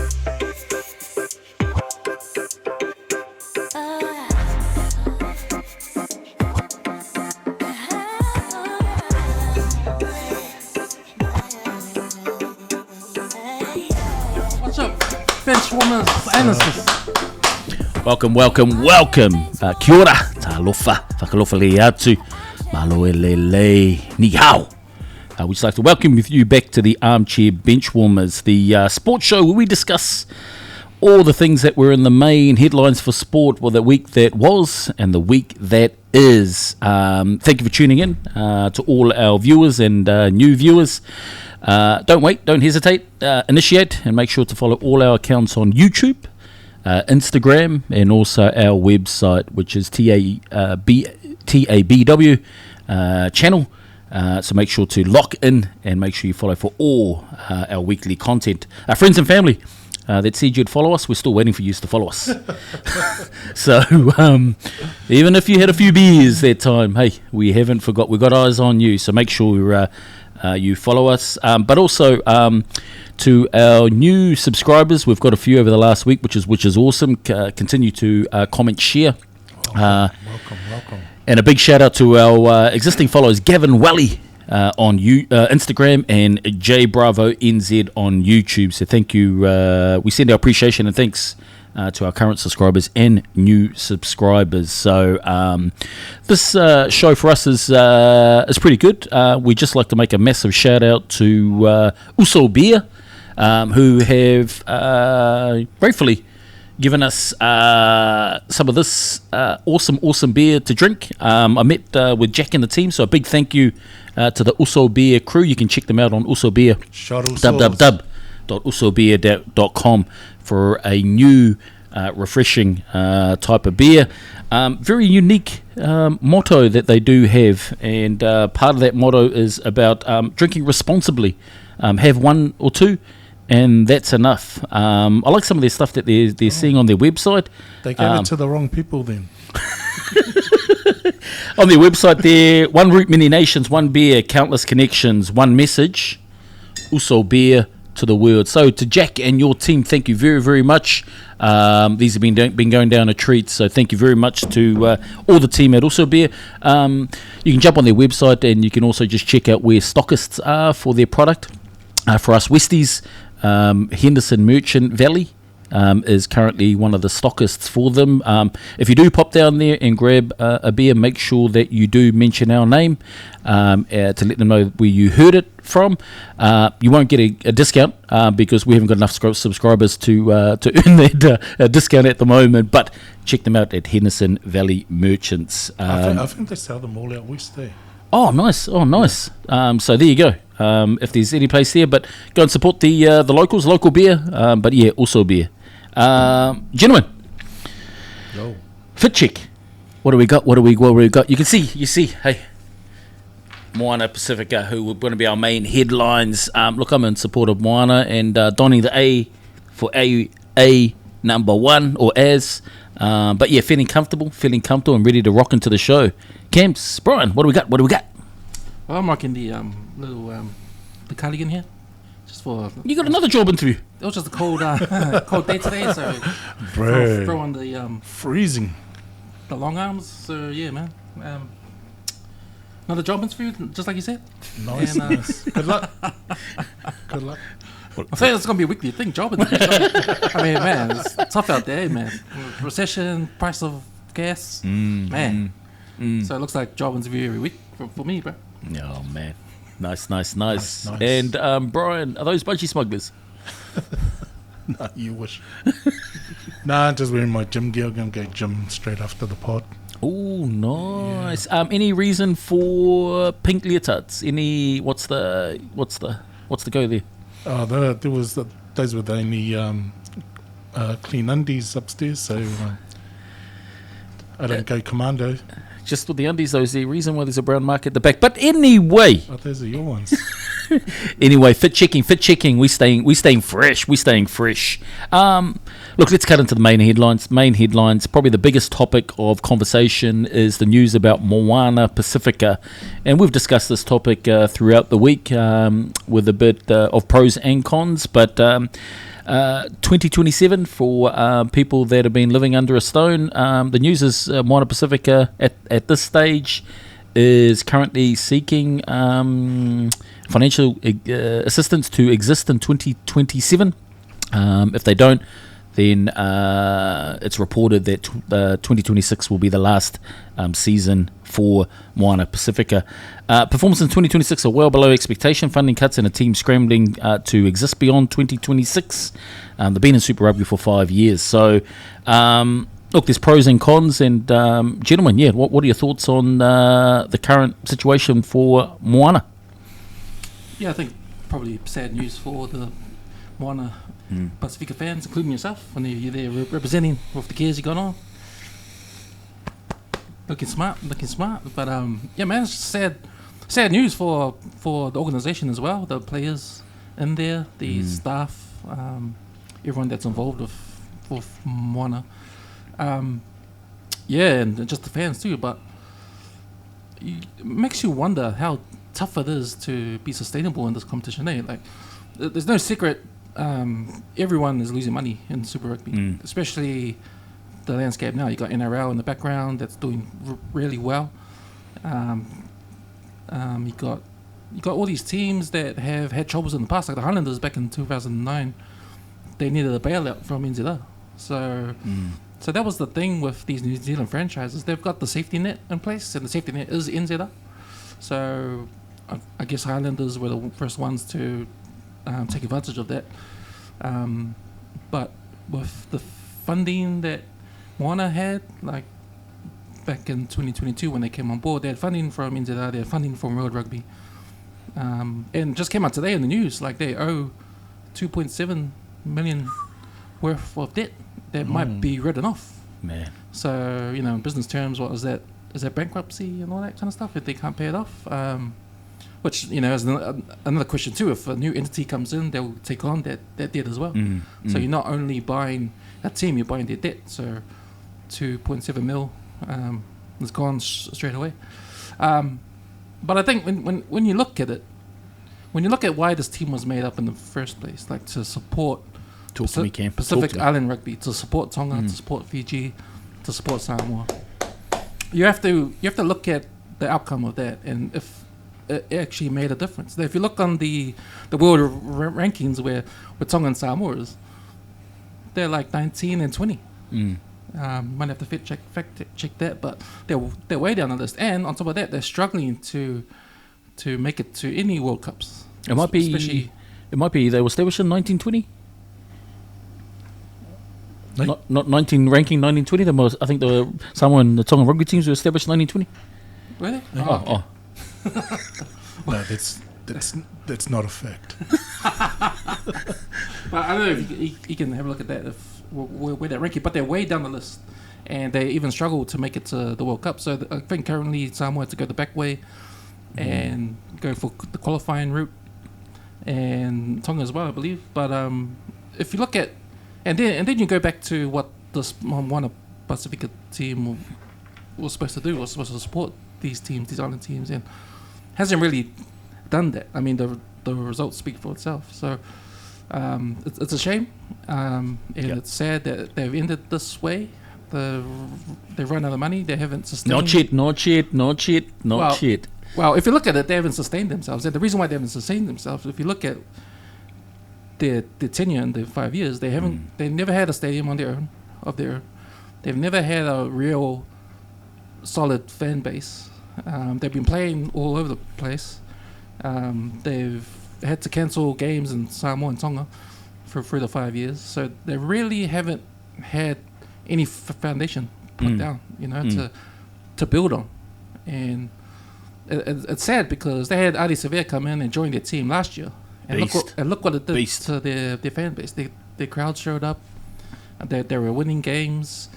What's up, Bench Warmers, analysts? Welcome. Kia ora, talofa, whakalofa le atu, malo e le, ni hao. We'd just like to welcome you back to the Armchair Bench Warmers, the sports show where we discuss all the things that were in the main headlines for sport for the week that was and the week that is. Thank you for tuning in to all our viewers and new viewers. Don't wait, don't hesitate, initiate and make sure to follow all our accounts on YouTube, Instagram and also our website, which is TABW channel. So make sure to lock in and make sure you follow for all our weekly content. Our friends and family that said you'd follow us, we're still waiting for you to follow us. So even if you had a few beers that time, hey, we haven't forgot. We've got eyes on you. So make sure you follow us. But also to our new subscribers, we've got a few over the last week, which is awesome. Continue to comment, share. Welcome. And a big shout out to our existing followers, Gavin Wally on Instagram and J Bravo NZ on YouTube. So thank you. We send our appreciation and thanks to our current subscribers and new subscribers. So this show for us is pretty good. We just like to make a massive shout out to Uso Beer, who have gratefully given us some of this awesome beer to drink. I met with Jack and the team, so a big thank you to the Uso Beer crew. You can check them out on Uso Beer, www.usobeer.com for a new refreshing type of beer. Very unique motto that they do have, and part of that motto is about drinking responsibly. Have one or two, and that's enough. I like some of their stuff that they're seeing on their website. They gave it to the wrong people then. On their website there, one root, many nations, one beer, countless connections, one message, Uso Beer to the world. So to Jack and your team, thank you very, very much. These have been going down a treat, so thank you very much to all the team at Uso Beer. You can jump on their website and you can also just check out where stockists are for their product. For us Westies, Henderson Merchant Valley is currently one of the stockists for them. If you do pop down there and grab a beer, make sure that you do mention our name to let them know where you heard it from. You won't get a discount because we haven't got enough subscribers to earn that discount at the moment, but check them out at Henderson Valley Merchants. I think they sell them all out west there. Oh, nice. So there you go. If there's any place there, but go and support the locals, local beer. But yeah, also beer. Gentlemen, Yo. fit check. What do we got? You see. Hey, Moana Pasifika, who are going to be our main headlines. Look, I'm in support of Moana and donning the A for A number one or as. But yeah, feeling comfortable and ready to rock into the show. Camps, Brian, what do we got? Well, I'm rocking the little the cardigan here, just for. You got another job interview. It was just a cold day today, so throw on the freezing, the long arms. So yeah, man. Another job interview, just like you said. Nice. And, Good luck. I'm saying it's gonna be a weekly thing, job interview. I mean, man, it's tough out there, man. Recession, price of gas, man. So it looks like job interview every week for me, bro. Oh man, nice. And Brian, are those budgie smugglers? No, you wish. Nah, just wearing my gym gear. I'm gonna go gym straight after the pod. Oh, nice. Yeah. Any reason for pink leotards? What's the go there? There was those were the only clean undies upstairs, so I don't go commando. Just with the undies, though, is the reason why there's a brown mark at the back. But anyway, those are your ones. Anyway, fit checking. We staying fresh. Look, let's cut into the main headlines. Probably the biggest topic of conversation is the news about Moana Pasifika, and we've discussed this topic throughout the week with a bit of pros and cons. But 2027 for people that have been living under a stone. The news is Moana Pasifika at this stage is currently seeking financial assistance to exist in 2027. If they don't, then it's reported that 2026 will be the last season for Moana Pasifika. Performance in 2026 are well below expectation. Funding cuts and a team scrambling to exist beyond 2026. They've been in Super Rugby for 5 years. So, look, there's pros and cons. And, gentlemen, what are your thoughts on the current situation for Moana? Yeah, I think probably sad news for the Moana Pasifika fans, including yourself, when you're there representing with the gears you got on. Looking smart. But yeah, man, it's sad news for the organisation as well. The players in there, the staff, everyone that's involved with Moana. Yeah, and just the fans too. But it makes you wonder how tough it is to be sustainable in this competition. Like, there's no secret. Everyone is losing money in Super Rugby, especially the landscape now. You got NRL in the background that's doing really well. You got all these teams that have had troubles in the past, like the Highlanders back in 2009. They needed a bailout from NZR. So that was the thing with these New Zealand franchises. They've got the safety net in place, and the safety net is NZR. So I guess Highlanders were the first ones to take advantage of that. But with the funding that Moana had, like back in 2022 when they came on board, they had funding from NZR, they had funding from World Rugby. And just came out today in the news, like they owe 2.7 million worth of debt that might be written off. Man. So, in business terms, what is that? Is that bankruptcy and all that kind of stuff if they can't pay it off? Which, is another question too. If a new entity comes in, they'll take on that debt as well. So you're not only buying a team, you're buying their debt. So 2.7 mil is gone straight away. But I think when you look at it, when you look at why this team was made up in the first place, like to support Pacific Island rugby, to support Tonga, to support Fiji, to support Samoa, you have to look at the outcome of that, and if it actually made a difference. If you look on the world rankings where Tonga and Samoa is, they're like 19 and 20. Might have to fact check that, but they're way down the list. And on top of that, they're struggling to make it to any World Cups. It might be they were established in 1920. Not 19 ranking 1920. I think the Samoa and the Tongan rugby teams were established in 1920. Really? Oh. No, that's not a fact. But I don't know if you can have a look at that, where they're ranking, but they're way down the list, and they even struggle to make it to the World Cup. So I think currently Samoa had to go the back way and go for the qualifying route, and Tonga as well, I believe. But if you look at, and then you go back to what this Moana Pasifika team was supposed to do, was supposed to support these island teams, and hasn't really done that. I mean, the results speak for itself. So it's a shame, and it's sad that they've ended this way. They've run out of money. They haven't sustained. Not yet. Well, if you look at it, they haven't sustained themselves. And the reason why they haven't sustained themselves, if you look at their tenure in the 5 years, they never had a stadium of their own. They've never had a real solid fan base. They've been playing all over the place. They've had to cancel games in Samoa and Tonga for the 5 years. So they really haven't had any foundation put down, to build on. And it's sad because they had Adi Severe come in and join their team last year. And look what it did to their fan base. Their crowd showed up. They were winning games.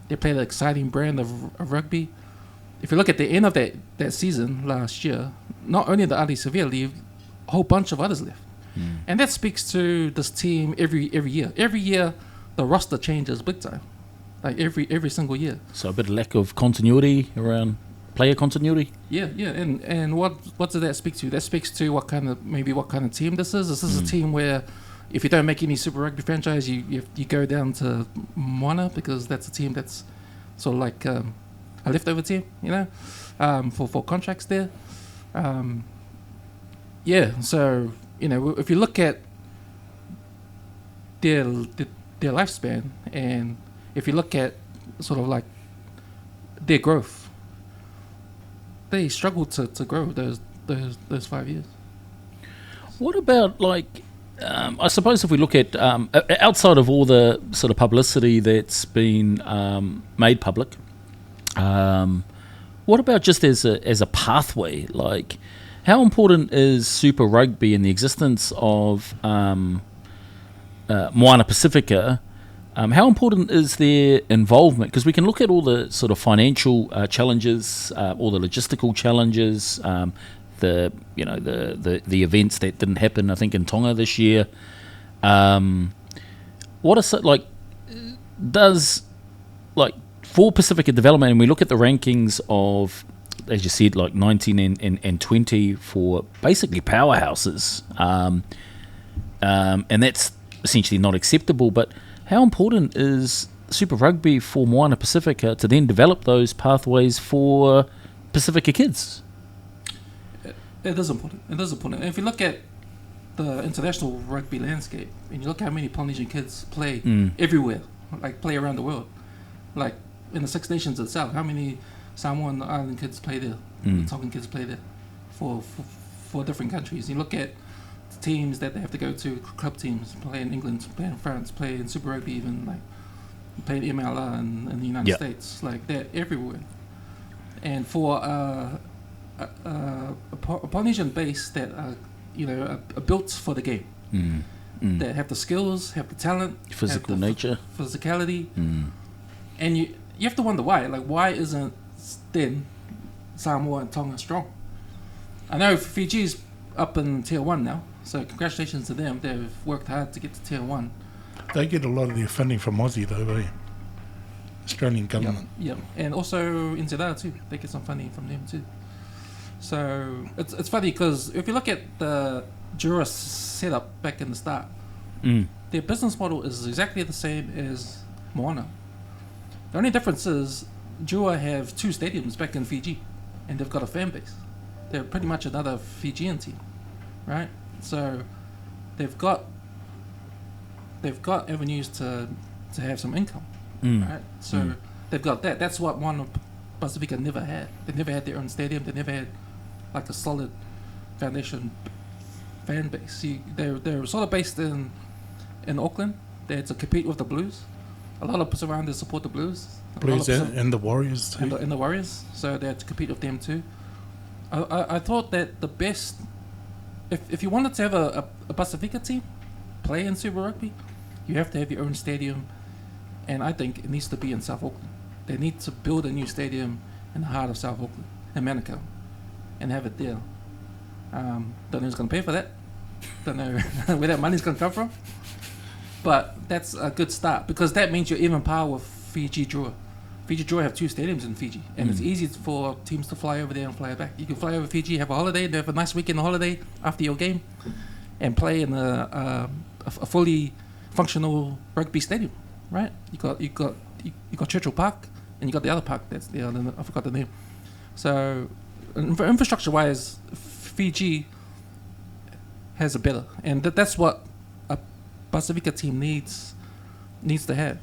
They played an exciting brand of rugby. If you look at the end of that season last year, not only did Adi Severe leave, a whole bunch of others left. And that speaks to this team every year. Every year, the roster changes big time. Like every single year. So a bit of lack of continuity around player continuity. Yeah, and what does that speak to? That speaks to what kind of team this is. This is a team where if you don't make any Super Rugby franchise, you go down to Moana, because that's a team that's sort of like a leftover team, for contracts there. So if you look at their lifespan, and if you look at sort of like their growth, they struggled to grow those 5 years. What about I suppose if we look at outside of all the sort of publicity that's been made public, what about just as a pathway? Like, how important is Super Rugby and the existence of Moana Pasifika? How important is their involvement? Because we can look at all the sort of financial challenges, all the logistical challenges, the events that didn't happen, I think, in Tonga this year. What is it like? Does for Pacifica Development, and we look at the rankings of, as you said, like 19 and 20 for basically powerhouses, and that's essentially not acceptable. But how important is Super Rugby for Moana Pasifika to then develop those pathways for Pacifica kids? It is important. And if you look at the international rugby landscape, and you look how many Polynesian kids play everywhere, play around the world, like in the Six Nations itself, how many Samoan Island kids play there, Tongan kids play there for different countries. You look at teams that they have to go to, club teams, play in England, play in France, play in Super Rugby, even play in MLR in the United States, they're everywhere. And for a Polynesian base that are built for the game, that have the skills, have the talent, physical nature, physicality, and you have to wonder why. Why isn't then Samoa and Tonga strong? I know Fiji's up in Tier 1 now, so congratulations to them. They've worked hard to get to Tier 1. They get a lot of their funding from Aussie, though, Australian government. Yeah, and also NZR too. They get some funding from them too. So it's funny because if you look at the Drua setup back in the start, their business model is exactly the same as Moana. The only difference is Drua have 2 stadiums back in Fiji, and they've got a fan base. They're pretty much another Fijian team, right? So they've got avenues to have some income, right? So they've got that. That's what Moana Pasifika never had. They never had their own stadium. They never had a solid foundation fan base. They're sort of based in Auckland. They had to compete with the Blues. A lot of surrounders support the Blues. Blues and the Warriors too. And the Warriors. So they had to compete with them too. I thought that the best, if you wanted to have a Pasifika team play in Super Rugby, you have to have your own stadium, and I think it needs to be in South Auckland. They need to build a new stadium in the heart of South Auckland, in Manukau, and have it there. Don't know who's going to pay for that. Don't know where that money's going to come from. But that's a good start, because that means you're even par with Fiji Drua. Fiji Drua have 2 stadiums in Fiji, and it's easy for teams to fly over there and fly back. You can fly over Fiji, have a holiday, have a nice weekend holiday after your game, and play in a fully functional rugby stadium, right? You got Churchill Park, and you got the other park that's there. I forgot the name. So, infrastructure-wise, Fiji has a better, and that's what a Pasifika team needs to have.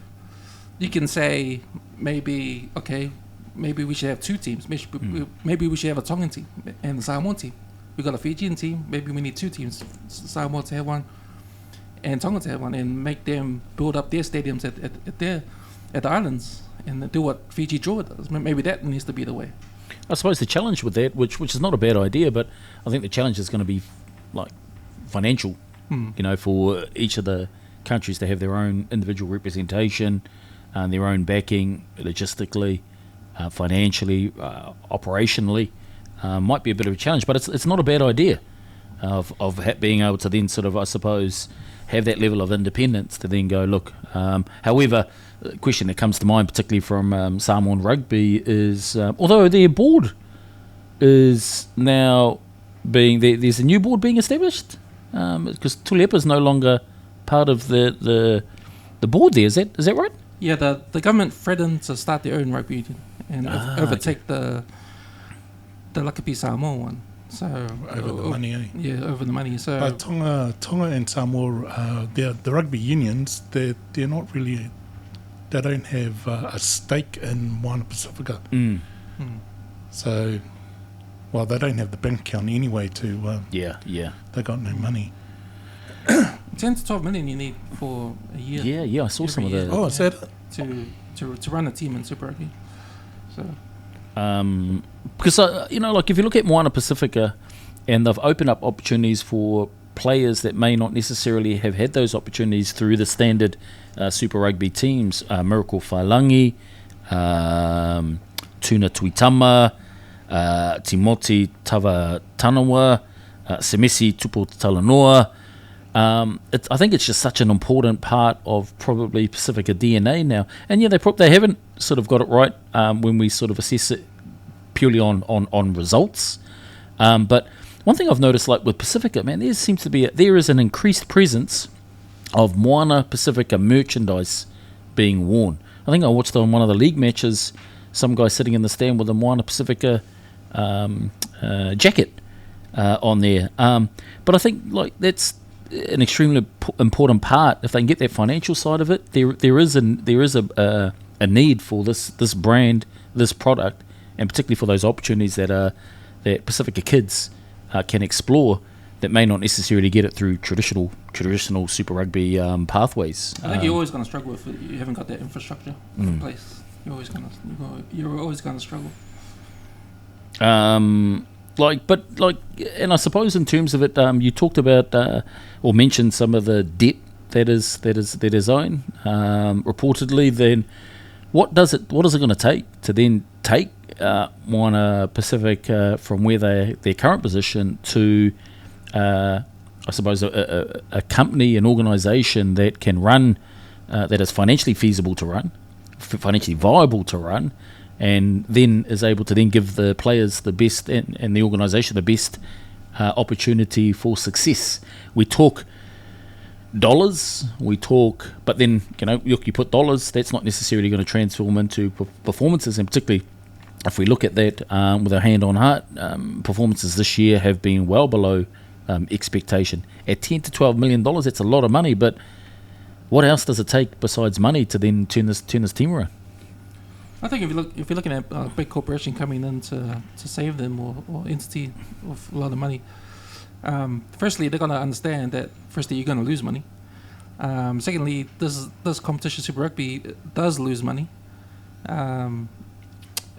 You can say maybe we should have 2 teams. Maybe we should have a Tongan team and a Samoan team. We got a Fijian team. Maybe we need 2 teams. Samoa to have one, and Tonga to have one, and make them build up their stadiums at the islands, and do what Fiji Drua does. Maybe that needs to be the way. I suppose the challenge with that, which is not a bad idea, but I think the challenge is going to be financial. For each of the countries to have their own individual representation, their own backing, logistically, financially, operationally, might be a bit of a challenge. But it's not a bad idea of being able to then sort of, I suppose, have that level of independence to then go, look. However, the question that comes to mind, particularly from Samoan Rugby, is although their board is now there's a new board being established, because Tulepa's no longer part of the board there. Is that right? Yeah, the government threatened to start their own rugby union and overtake the Lakapi Samoa one. So Over the money, eh? Yeah, over the money. So But Tonga and Samoa, the rugby unions, they're not really. They don't have a stake in Moana Pasifika. So, well, they don't have the bank account anyway. Yeah. They got no money. 10 to 12 million you need for a year. Yeah. I saw some of year. that. Oh, is that? To run a team in Super Rugby. So. Because like if you look at Moana Pasifika, and they've opened up opportunities for players that may not necessarily have had those opportunities through the standard Super Rugby teams, Miracle Whailangi, Tuna Tuitama, Timoti Tawatanawa, Semesi Tupo Talanoa. I think it's just such an important part of probably Pacifica DNA now. And yeah, they haven't sort of got it right when we sort of assess it purely on results. But one thing I've noticed, like with Pacifica, man, there is an increased presence of Moana Pasifika merchandise being worn. I think I watched on one of the league matches, some guy sitting in the stand with a Moana Pasifika jacket on there. But I think like that's an extremely important part. If they can get that financial side of it, there is a need for this brand, this product, and particularly for those opportunities that Pacifica kids can explore that may not necessarily get it through traditional Super Rugby pathways. I think you're always going to struggle if you haven't got that infrastructure in place. You're always going to struggle. And I suppose in terms of it, you talked about or mentioned some of the debt that is owed. Reportedly, then what is it going to take to then take Moana Pacific from where their current position to I suppose a company, an organisation that can run, that is financially feasible to run, financially viable to run, and then is able to then give the players the best and the organisation the best opportunity for success. We talk dollars, but then you put dollars, that's not necessarily going to transform into performances, and particularly if we look at that with our hand on heart, performances this year have been well below expectation. At $10 to $12 million, that's a lot of money, but what else does it take besides money to then turn this team around? I think if you're looking at a big corporation coming in to save them or entity of a lot of money, firstly they're going to understand that firstly you're going to lose money. Secondly, this competition, Super Rugby, does lose money.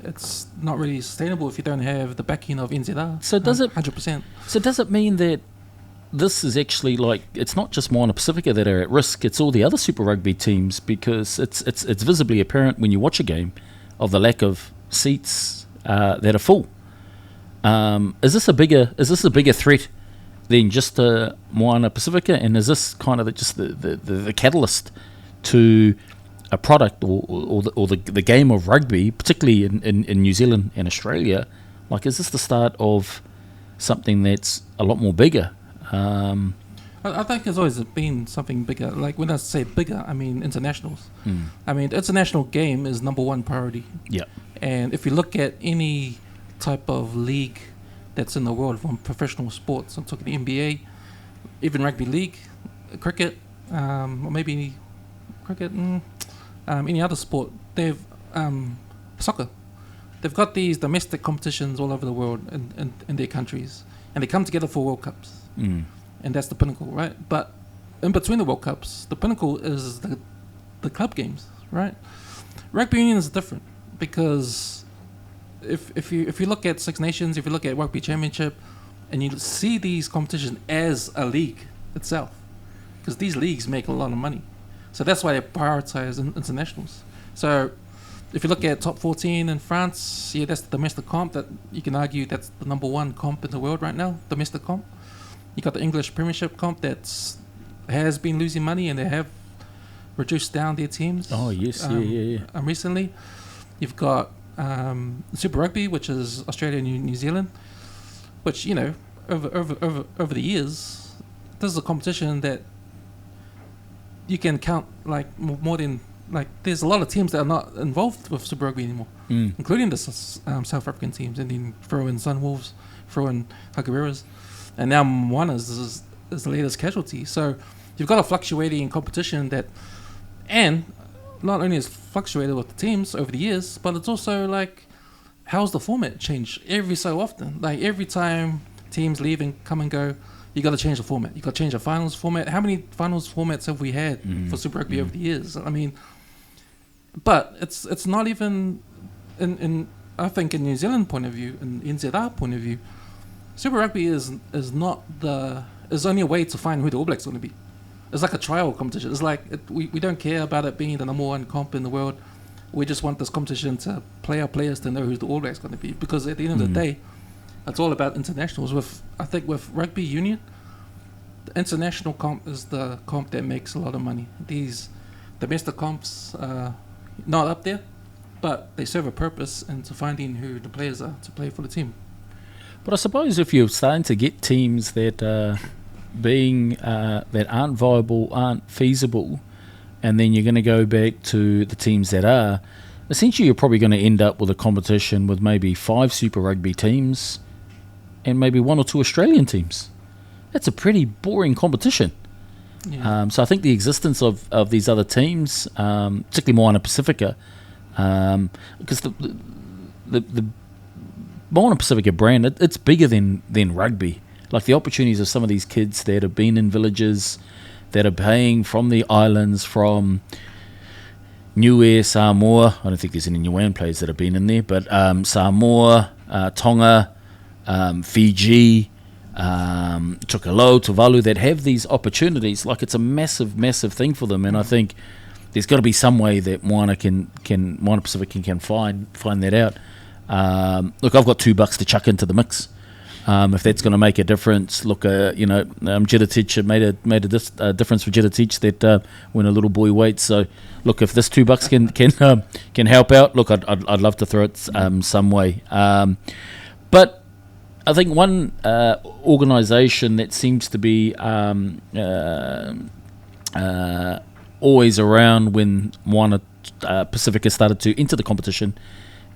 It's not really sustainable if you don't have the backing of NZR. So does it 100%? So does it mean that this is actually it's not just Moana Pasifika that are at risk, it's all the other Super Rugby teams, because it's visibly apparent when you watch a game of the lack of seats that are full. Is this a bigger threat than just Moana Pasifika, and is this kind of just the catalyst to a product or the game of rugby, particularly in New Zealand and Australia? Like, is this the start of something that's a lot more bigger? I think there's always been something bigger. Like, when I say bigger, I mean internationals. I mean, the international game is number one priority. Yeah. And if you look at any type of league that's in the world, from professional sports, I'm talking NBA, even rugby league, cricket, or maybe cricket, any other sport, they've soccer. They've got these domestic competitions all over the world in their countries, and they come together for World Cups. And that's the pinnacle, right? But in between the World Cups, the pinnacle is the club games, right? Rugby union is different, because if you look at Six Nations, if you look at Rugby Championship, and you see these competitions as a league itself, because these leagues make a lot of money, so that's why they prioritize internationals. So if you look at top 14 in France, yeah, that's the domestic comp. That you can argue that's the number one comp in the world right now, domestic comp. You got the English Premiership comp that has been losing money, and they have reduced down their teams. Oh yes, yeah. Recently, you've got Super Rugby, which is Australia and New Zealand, which over the years, this is a competition that you can count like more than like there's a lot of teams that are not involved with Super Rugby anymore, including the South African teams, and then throw in Sunwolves, throw in Hakareras, and now Moana is the latest casualty. So you've got a fluctuating competition that, and not only has fluctuated with the teams over the years, but it's also like how's the format changed every so often. Like every time teams leave and come and go, you got to change the format. You got to change the finals format. How many finals formats have we had for Super Rugby over the years? I mean, but it's not even in I think in New Zealand point of view, in NZR point of view, Super Rugby is only a way to find who the All Blacks are going to be. It's like a trial competition. It's like we don't care about it being the number one comp in the world. We just want this competition to play our players to know who the All Blacks going to be. Because at the end of the day, it's all about internationals. I think with rugby union, the international comp is the comp that makes a lot of money. These domestic comps are not up there, but they serve a purpose into finding who the players are to play for the team. But I suppose if you're starting to get teams that that aren't viable, aren't feasible, and then you're going to go back to the teams that are, essentially you're probably going to end up with a competition with maybe 5 Super Rugby teams and maybe 1 or 2 Australian teams. That's a pretty boring competition. Yeah. So I think the existence of these other teams, particularly Moana Pasifika, because the Moana Pasifika brand, it's bigger than rugby. Like the opportunities of some of these kids that have been in villages, that are paying from the islands, from Niue, Samoa. I don't think there's any Niuean players that have been in there, but Samoa, Tonga, Fiji, Tukalo, Tuvalu, that have these opportunities. Like it's a massive, massive thing for them, and I think there's got to be some way that Moana Pasifika can find that out. Look, I've got $2 to chuck into the mix. If that's going to make a difference, look, Jeditich made a difference for Jeditich that when a little boy waits. So, look, if this $2 can help out, look, I'd love to throw it some way. But I think one organisation that seems to be always around when Moana Pasifika started to enter the competition,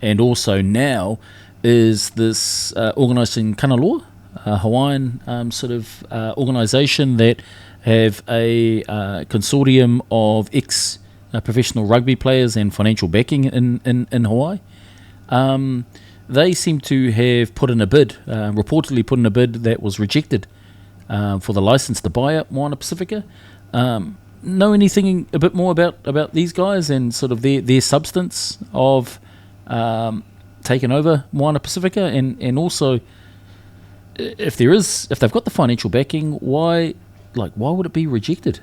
and also now, is this organised in Kanaloa, a Hawaiian organisation that have a consortium of ex-professional rugby players and financial backing in Hawaii. They seem to have reportedly put in a bid that was rejected for the license to buy up Moana Pasifika. Know anything a bit more about these guys and sort of their substance of taken over Moana Pasifika, and also if they've got the financial backing, why would it be rejected?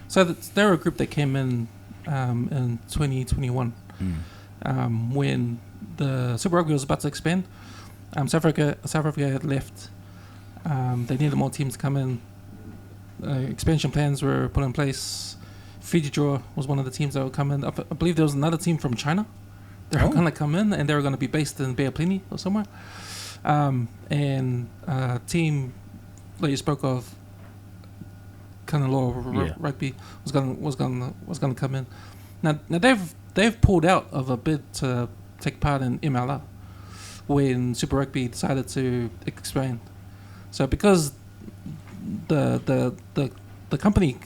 So they're a group that came in 2021 when the Super Rugby was about to expand. South Africa had left. They needed more teams to come in. Expansion plans were put in place. Fiji Drua was one of the teams that would come in. I believe there was another team from China. They were going to come in, and they were going to be based in Bay of Plenty or somewhere. And a team that you spoke of, Kanaloa Rugby, was going to come in. Now they've pulled out of a bid to take part in MLR when Super Rugby decided to expand. So because the company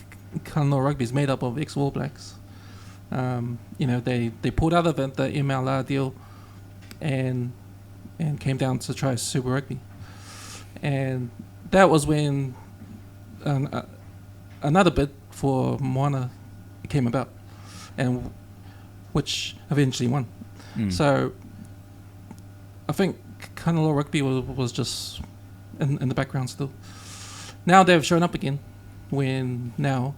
Kanaloa Rugby is made up of ex-All Blacks. They pulled out of the MLR deal and came down to try Super Rugby, and that was when another bid for Moana came about, and which eventually won. So I think Kanaloa Rugby was just in the background still. Now they've shown up again. When now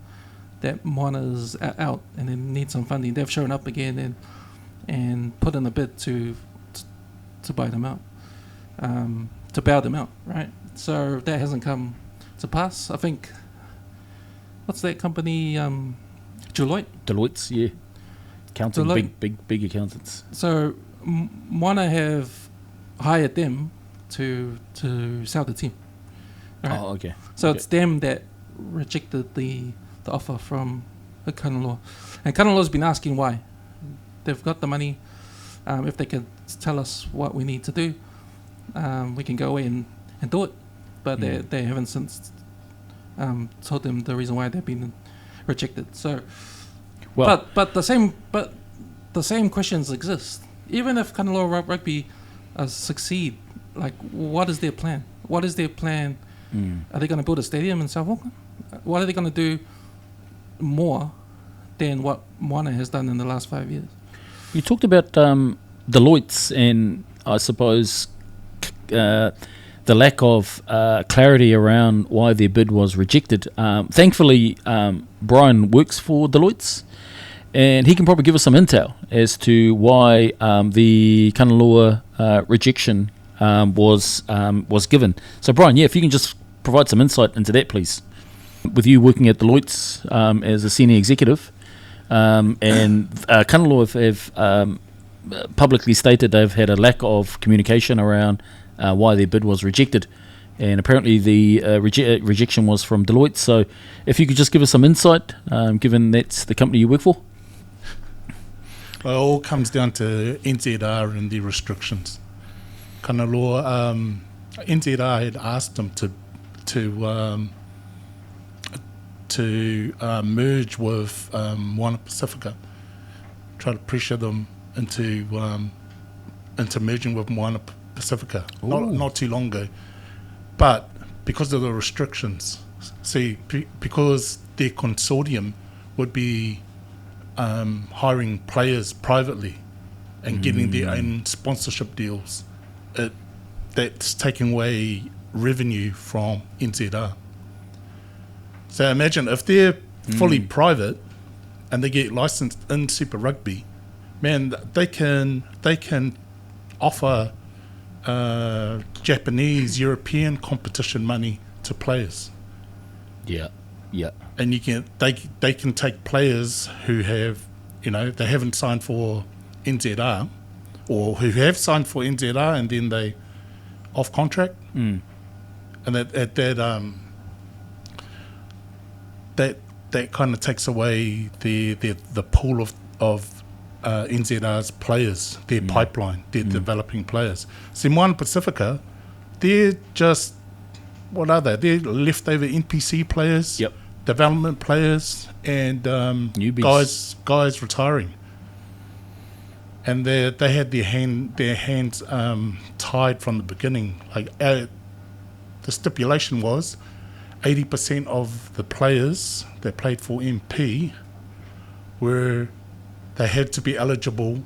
that Moana's out and they need some funding, they've shown up again and put in a bid to buy them out, to bail them out, right? So that hasn't come to pass. I think, what's that company? Deloitte's, yeah, accounting, Deloitte. big accountants. So Moana have hired them to sell the team. Right? Oh, okay. So it's them that rejected the offer from the Kanaloa. And Kanaloa's been asking why. They've got the money. If they can tell us what we need to do, we can go away and do it. But they haven't since told them the reason why they've been rejected. So, Well, but the same questions exist. Even if Kanaloa Rugby succeed, like, what is their plan? What is their plan? Are they going to build a stadium in South Auckland? What are they going to do more than what Moana has done in the last 5 years? you talked about Deloitte's and I suppose the lack of clarity around why their bid was rejected. Thankfully, Brian works for Deloitte's, and he can probably give us some intel as to why the Kanaloa rejection was given. So, Brian, if you can just provide some insight into that, please. With you working at Deloitte's as a senior executive, and Kanaloa have publicly stated they've had a lack of communication around why their bid was rejected, and apparently the rejection was from Deloitte. So if you could just give us some insight, given that's the company you work for. Well, it all comes down to NZR and the restrictions. Kanaloa, NZR had asked them to merge with Moana Pasifika, try to pressure them into merging with Moana Pasifika not too long ago. But because of the restrictions, because their consortium would be hiring players privately and getting their own sponsorship deals, that's taking away revenue from NZR. So imagine if they're fully private and they get licensed in Super Rugby, man, they can offer Japanese, European competition money to players. Yeah. And they can take players who have, they haven't signed for NZR, or who have signed for NZR and then they off contract, and that kind of takes away the pool of NZR's players, their pipeline, their developing players. See, Moana Pasifika, they're just, what are they? They're leftover NPC players, development players, and guys retiring. And they had their hands tied from the beginning. Like the stipulation was 80% of the players that played for MP they had to be eligible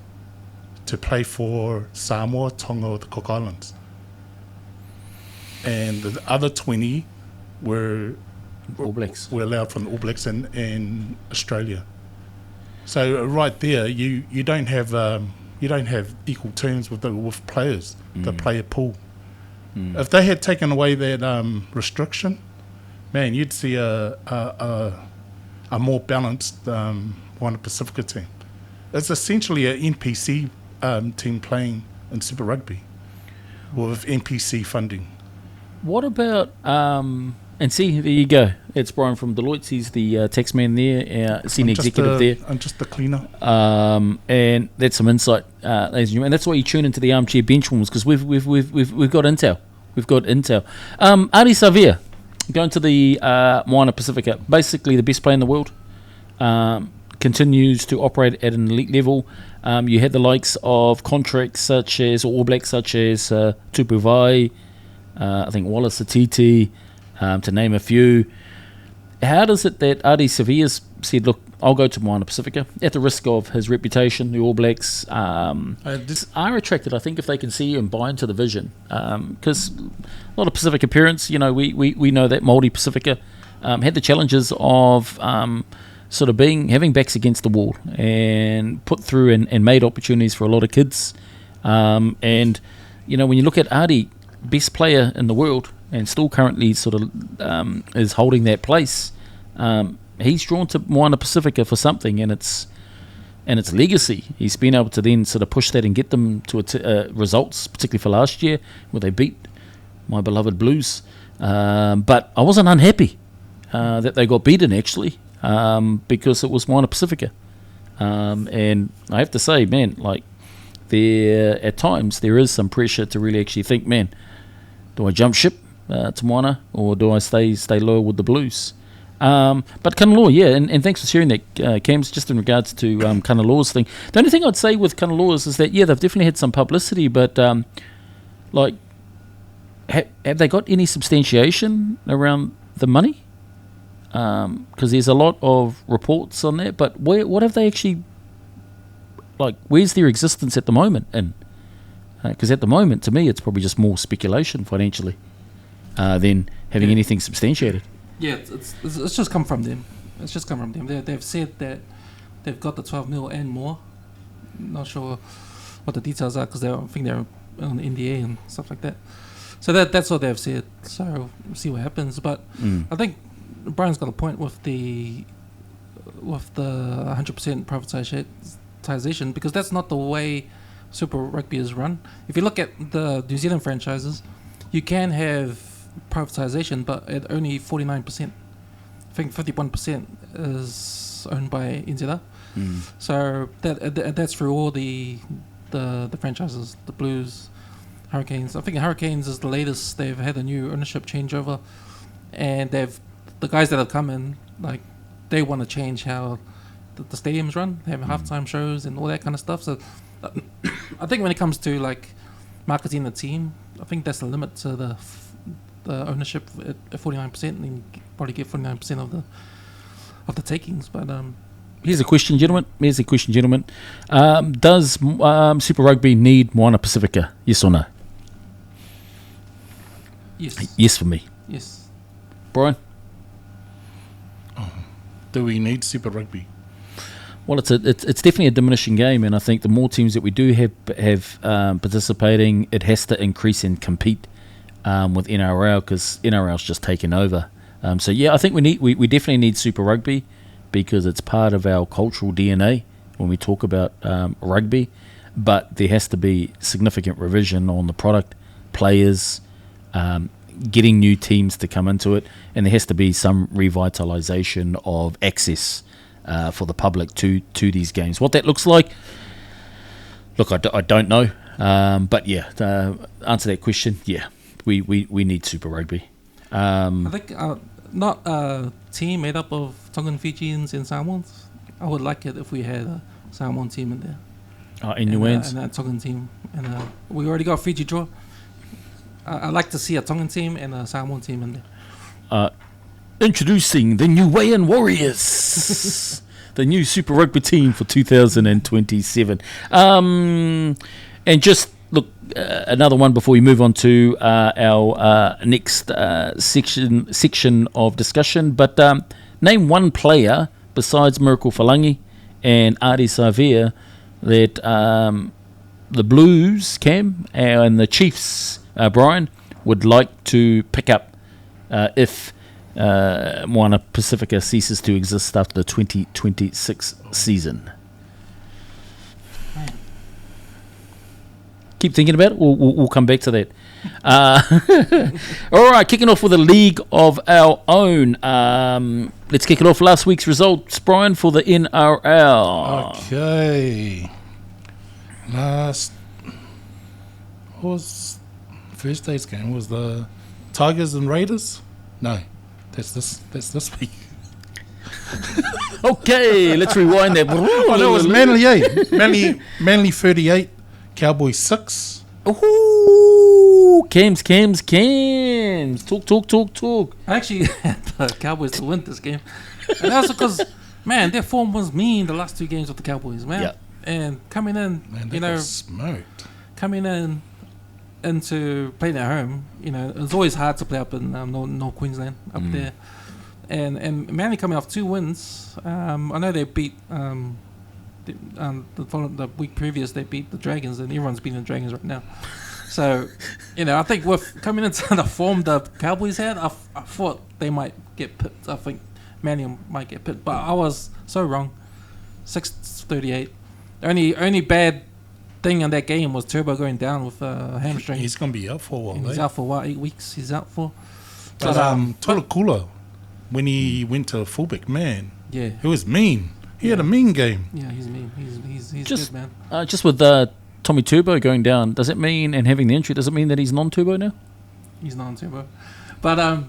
to play for Samoa, Tonga, or the Cook Islands. And the other 20 were All Blacks. Were allowed from the All Blacks and Australia. So right there, you don't have equal terms with players, the player pool. If they had taken away that restriction, man, you'd see a more balanced Moana Pasifika team. It's essentially an NPC team playing in Super Rugby with NPC funding. What about and see, there you go. It's Brian from Deloitte. He's the tax man there, senior executive there. I'm just the cleaner. And that's some insight, ladies and gentlemen. And that's why you tune into the Armchair Bench Warmers, because we've got intel. We've got intel. Adi Savia, going to the Moana Pasifika, basically the best player in the world. Continues to operate at an elite level. You had the likes of contracts such as All Blacks, such as Tupu Vai, I think Wallace Atiti, to name a few. How does it that Adi Savia's said, look, I'll go to Moana Pasifika at the risk of his reputation? The All Blacks are attracted, I think, if they can see and buy into the vision. Because a lot of Pacifica parents, we know that Māori Pasifika had the challenges of sort of having backs against the wall and put through and made opportunities for a lot of kids. And, when you look at Adi, best player in the world, and still currently sort of is holding that place, he's drawn to Moana Pasifika for something, and it's legacy. He's been able to then sort of push that and get them to results, particularly for last year, where they beat my beloved Blues. But I wasn't unhappy that they got beaten actually because it was Moana Pasifika. And I have to say, man, like at times there is some pressure to really actually think, man, do I jump ship to Moana or do I stay loyal with the Blues? But Kanaloa, yeah, and thanks for sharing that, Cams, just in regards to Kanaloa's thing. The only thing I'd say with Kanaloa's is that, yeah, they've definitely had some publicity, but like, have they got any substantiation around the money? Because there's a lot of reports on that, but what have they actually, like, where's their existence at the moment? And because at the moment, to me, it's probably just more speculation financially than having anything substantiated. Yeah, it's just come from them. It's just come from them. They've said that they've got the 12 mil and more. Not sure what the details are because I think they're on NDA and stuff like that. So that's what they've said. So we'll see what happens. But I think Brian's got a point with the 100% privatisation, because that's not the way Super Rugby is run. If you look at the New Zealand franchises, you can have privatisation, but at only 49%. I think 51% is owned by NZR. So that's through all the franchises, the Blues, Hurricanes. I think Hurricanes is the latest. They've had a new ownership changeover, and the guys that have come in, like, they want to change how the stadiums run. They have halftime shows and all that kind of stuff. So I think when it comes to like marketing the team, I think that's the limit to the ownership at 49%, and you probably get 49% of the takings. But here's a question, gentlemen. Does Super Rugby need Moana Pasifika? Yes or no? Yes. Yes for me. Yes. Brian? Do we need Super Rugby? Well, it's definitely a diminishing game, and I think the more teams that we do have participating, it has to increase and compete with NRL, because NRL's just taken over. So yeah, I think we definitely need Super Rugby, because it's part of our cultural DNA when we talk about rugby. But there has to be significant revision on the product, players, getting new teams to come into it, and there has to be some revitalisation of access for the public to these games. What that looks like, look, I don't know, but yeah, to answer that question, yeah, we need Super Rugby. I think not a team made up of Tongan, Fijians and Samoans. I would like it if we had a Samoan team in there. In New Orleans? And a Tongan team. And we already got Fiji Drua. I'd like to see a Tongan team and a Samoan team in there. Introducing the New Wayan Warriors, the new Super Rugby team for 2027. And just look, another one before we move on to our next section of discussion. But name one player besides Miracle Falangi and Adi Savia that the Blues, Cam, and the Chiefs, Brian, would like to pick up if Moana Pasifika ceases to exist after the 2026 season. Keep thinking about it. We'll come back to that. All right, kicking off with a league of our own. Let's kick it off. Last week's results, Brian, for the NRL. Okay. First day's game was the Tigers and Raiders. No, that's this week. Okay, let's rewind that. Oh, that was Manly, Manly 38, Cowboys 6. Ooh, Cams. Talk. I actually had the Cowboys to win this game. And that's because, man, their form was mean the last two games with the Cowboys, man. Yeah. And coming in, Smoked. Coming in into playing at home, it's always hard to play up in North Queensland up there. And Manly coming off 2 wins. I know they beat the week previous they beat the Dragons, and everyone's beating the Dragons right now. So, I think with coming into the form the Cowboys had, I thought they might get pipped. I think Manly might get pipped, but I was so wrong. 6-38. Only bad thing in that game was Turbo going down with a hamstring. He's going to be out for a while. He's out for 8 weeks. He's out for. But Tolakula when he went to fullback, man, Yeah. it was mean. He had a mean game. Yeah, he's mean. He's Just- good, man. Just with Tommy Turbo going down, does it mean, and having the injury, does it mean that he's non-turbo now? He's not on turbo. But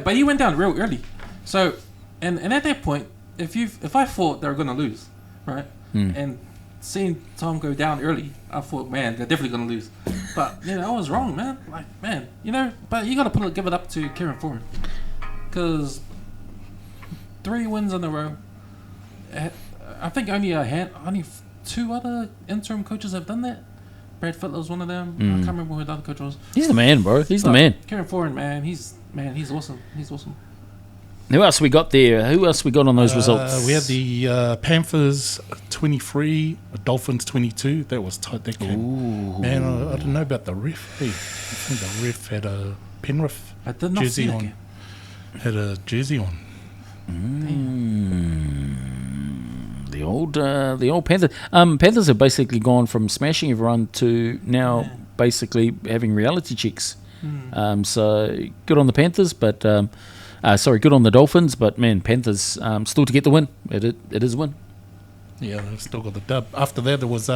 but he went down real early. So and at that point, if I thought they were gonna lose, right? And seeing Tom go down early, I thought, man, they're definitely gonna lose. But I was wrong, man. Like, man, but you gotta give it up to Kieran Foran, because 3 wins in a row. I think only 2 other interim coaches have done that. Brad Fittler's one of them. I can't remember who the other coach was. He's the man, bro. He's the But man. Kieran Foran, man, he's awesome. He's awesome. Who else we got there? Who else we got on those results? We had the Panthers 23, Dolphins 22. That was tight. That game. Ooh. Man, I don't know about the ref. Hey, I think the ref had a Penrith I did not jersey see that on. game. Had a jersey on. The old Panthers. Panthers have basically gone from smashing everyone to now basically having reality checks. So good on the Panthers, but good on the Dolphins. But man, Panthers still to get the win. It is a win. Yeah, they've still got the dub. After that, there was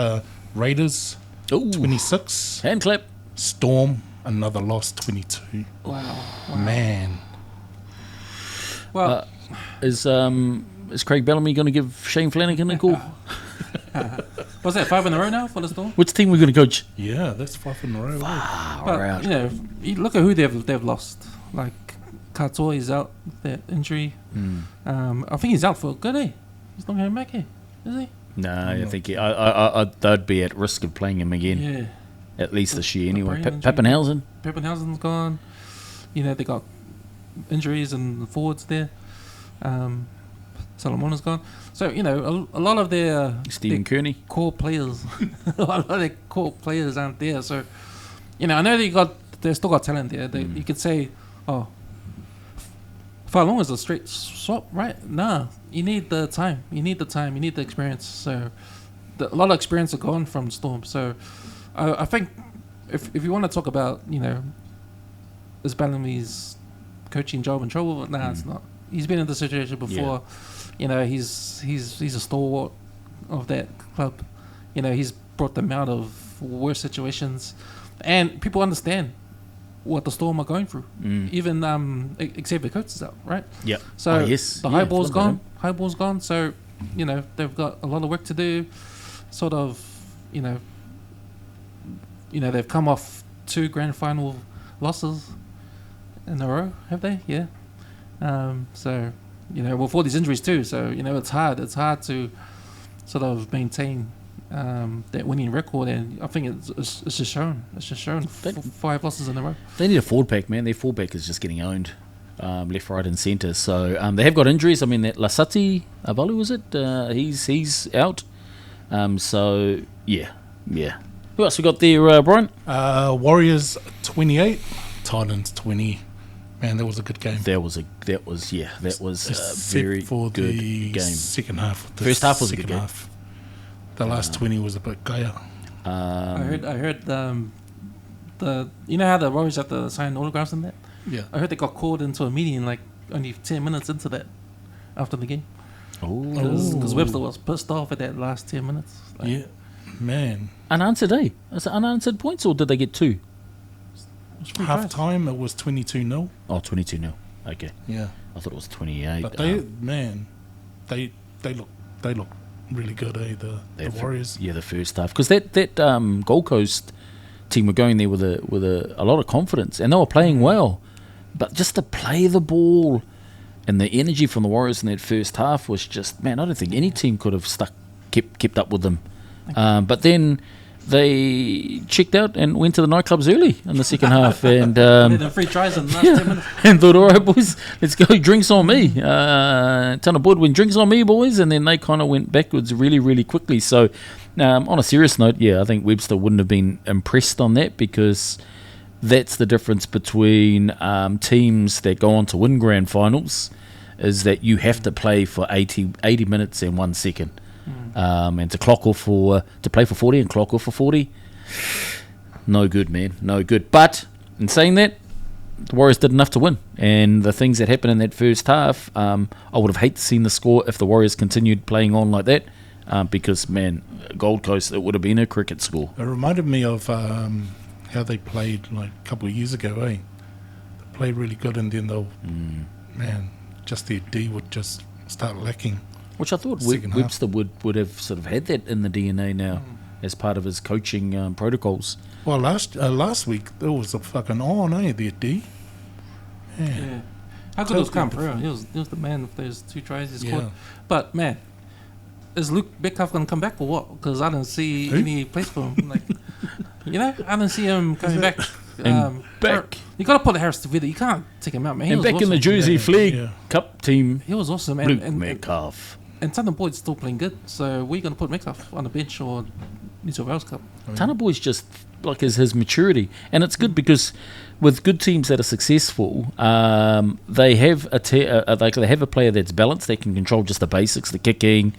Raiders Ooh, 26, hand clap. Storm another loss 22. Wow. Man, Well, Is Craig Bellamy going to give Shane Flanagan a call? what's that? 5 in a row now for the Storm. Which team are we going to coach? yeah, that's 5 in a row. But you look at who they've lost. Like Katoa is out with that injury. I think he's out for good. He's not going back here, is he? No, I think they'd be at risk of playing him again. Yeah. At least this year anyway. brain injury. Pappenhausen. Peppenhausen's gone. They got injuries and forwards there. Solomona's gone. So a lot of their Stephen Kearney. core players, a lot of their core players aren't there. So I know they still got talent there. You could say, oh, Falun is a straight swap, right? Nah, you need the time. You need the experience. So a lot of experience are gone from Storm. So I think if you want to talk about is Bellamy's coaching job in trouble? Nah, it's not. He's been in this situation before. He's a stalwart of that club. He's brought them out of worse situations, and people understand what the Storm are going through. Even Xavier Coates is out, right? Yep. So yes. the high ball's gone. High ball's gone. So they've got a lot of work to do. Sort of, they've come off 2 grand final losses in a row, have they? Yeah. So with all these injuries too. So it's hard. It's hard to sort of maintain that winning record, and I think it's just shown. It's just shown 5 losses in a row. They need a forward pack, man. Their forward pack is just getting owned, left, right, and centre. So they have got injuries. I mean, that Lasati Avalu, was it? He's out. So yeah. Who else we got there, Brian? Warriors 28, Titans 20. Man, that was a good game. That was a very for good the game. Second half. The First half was a good second game. half. The last 20 was a bit gaia. I heard how the Warriors have to sign autographs and that. Yeah. I heard they got called into a meeting like only 10 minutes into that after the game. Because Webster was pissed off at that last 10 minutes. Like, Yeah. Man. Unanswered, eh? Is it unanswered points, or did they get 2? it's pretty Half fast. time, it was 22-0. Oh, 22-0. Okay. Yeah. I thought it was 28. But they look really good, eh? The Warriors. Yeah, the first half. Because that Gold Coast team were going there with a lot of confidence, and they were playing well. But just to play the ball and the energy from the Warriors in that first half was just, man, I don't think any team could have kept up with them. But then they checked out and went to the nightclubs early in the second half, and The free tries in the last 10 minutes. and thought, all right, boys, let's go, drinks on me. Ton of Woodwind, drinks on me, boys. And then they kind of went backwards really, really quickly. So on a serious note, I think Webster wouldn't have been impressed on that, because that's the difference between teams that go on to win grand finals, is that you have to play for 80 minutes and 1 second. And to play for 40 and clock off for 40, no good, man, no good. But in saying that, the Warriors did enough to win. And the things that happened in that first half, I would have hated to seen the score if the Warriors continued playing on like that. Because, man, Gold Coast, it would have been a cricket score. It reminded me of how they played like a couple of years ago, eh? They played really good, and then they'll, man, just their D would just start lacking. Which I thought Second Webster would have sort of had that in the DNA now as part of his coaching protocols. Well, last week, there was a fucking on, eh, their D. Yeah. How good was Cam Pereira? He was the man with those 2 tries he scored. Yeah. But, man, is Luke Metcalf going to come back or what? Because I didn't see any place for him. Like, I didn't see him coming back. Back. You got to put Harris to video. You can't take him out, man. He And was back in the awesome. Jersey Flag Cup team, He was awesome. Luke And Metcalf. Southern Boyd's still playing good. So we're going to put Metcalf on the bench or New South Wales Cup. Tana Boy's just like his maturity, and it's good because with good teams that are successful, they have they have a player that's balanced. They can control just the basics, the kicking,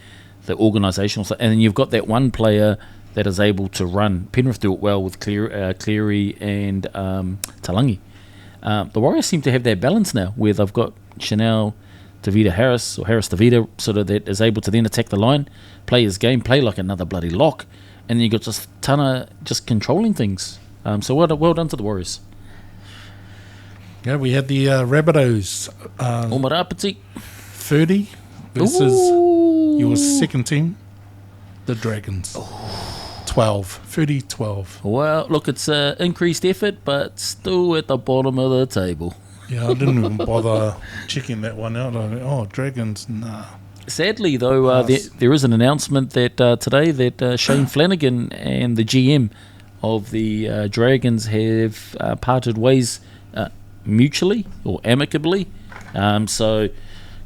the organisational stuff, and then you've got that one player that is able to run. Penrith do it well with Cleary and Talangi. The Warriors seem to have that balance now, where they've got Chanel, Tavita Harris, or Harris Tavita, sort of that is able to then attack the line, play his game, play like another bloody lock, and then you got just Tana just controlling things. So well done to the Warriors. Yeah, we had the Rabbitohs Omarapati 30 versus your second team, the Dragons. 30-12. Well, look, it's increased effort, but still at the bottom of the table. Yeah, I didn't even bother checking that one out. Dragons, nah. Sadly, though, there is an announcement that today that Shane Flanagan and the GM of the Dragons have parted ways mutually or amicably. So,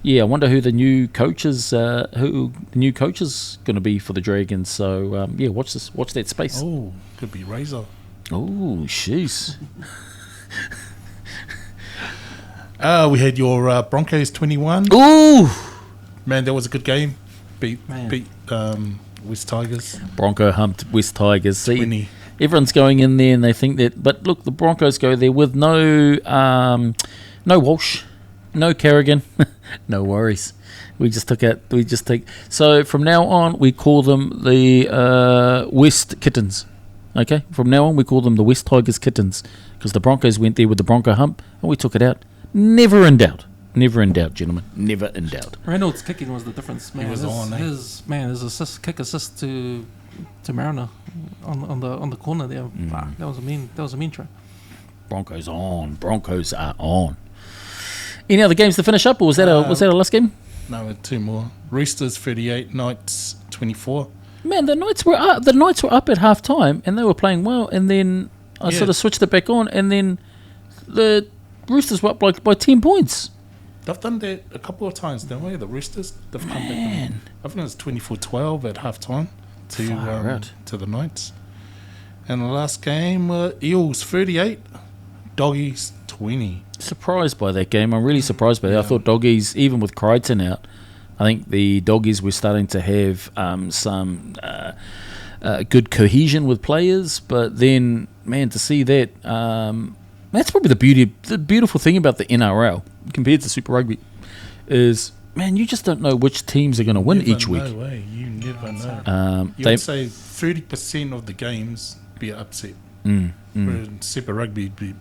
yeah, I wonder who the new coach is. Who the new coach is going to be for the Dragons. So, yeah, watch that space. Oh, could be Razor. Oh, jeez. We had your Broncos 21. Ooh. Man, that was a good game. Beat West Tigers. Bronco humped West Tigers. See, 20. everyone's going in there and they think that, but look, the Broncos go there with no Walsh, no Kerrigan, no worries. We just take. So from now on, we call them the West Kittens. Okay, from now on, we call them the West Tigers Kittens because the Broncos went there with the Bronco hump and we took it out. Never in doubt. Never in doubt, gentlemen. Never in doubt. Reynolds' kicking was the difference, man. He was on, eh? His kick assist to Mariner on the corner there. Fuck, that was a mean try. Broncos on. Broncos are on. Any other games to finish up, or was that our last game? No, 2 more. Roosters 38, Knights 24. Man, the Knights were up at half time and they were playing well, and then I sort of switched it back on, and then the Roosters were up like by 10 points. They've done that a couple of times, don't they? The Roosters, they've come back. I think it was 24-12 at half time to the Knights. And the last game, Eels 38, Doggies 20. Surprised by that game. I'm really surprised by that. I thought Doggies, even with Crichton out, I think the Doggies were starting to have some good cohesion with players. But then, man, to see that, that's probably the beautiful thing about the NRL compared to Super Rugby is, man, you just don't know which teams are going to win each week. No way. You never know. You would say 30% of the games be upset. Where in Super Rugby, it'd be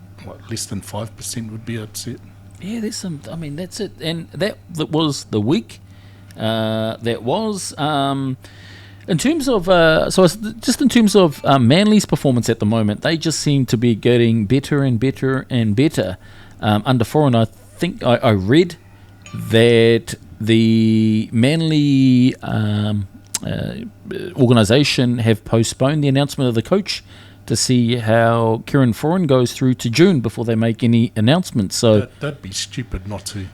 less than 5% would be upset. Yeah, there's some. I mean, that's it. And that was the week. That was in terms of in terms of Manly's performance at the moment, they just seem to be getting better and better and better under Foreign. I think I read that the Manly organisation have postponed the announcement of the coach to see how Kieran Foran goes through to June before they make any announcements. So that'd be stupid not to.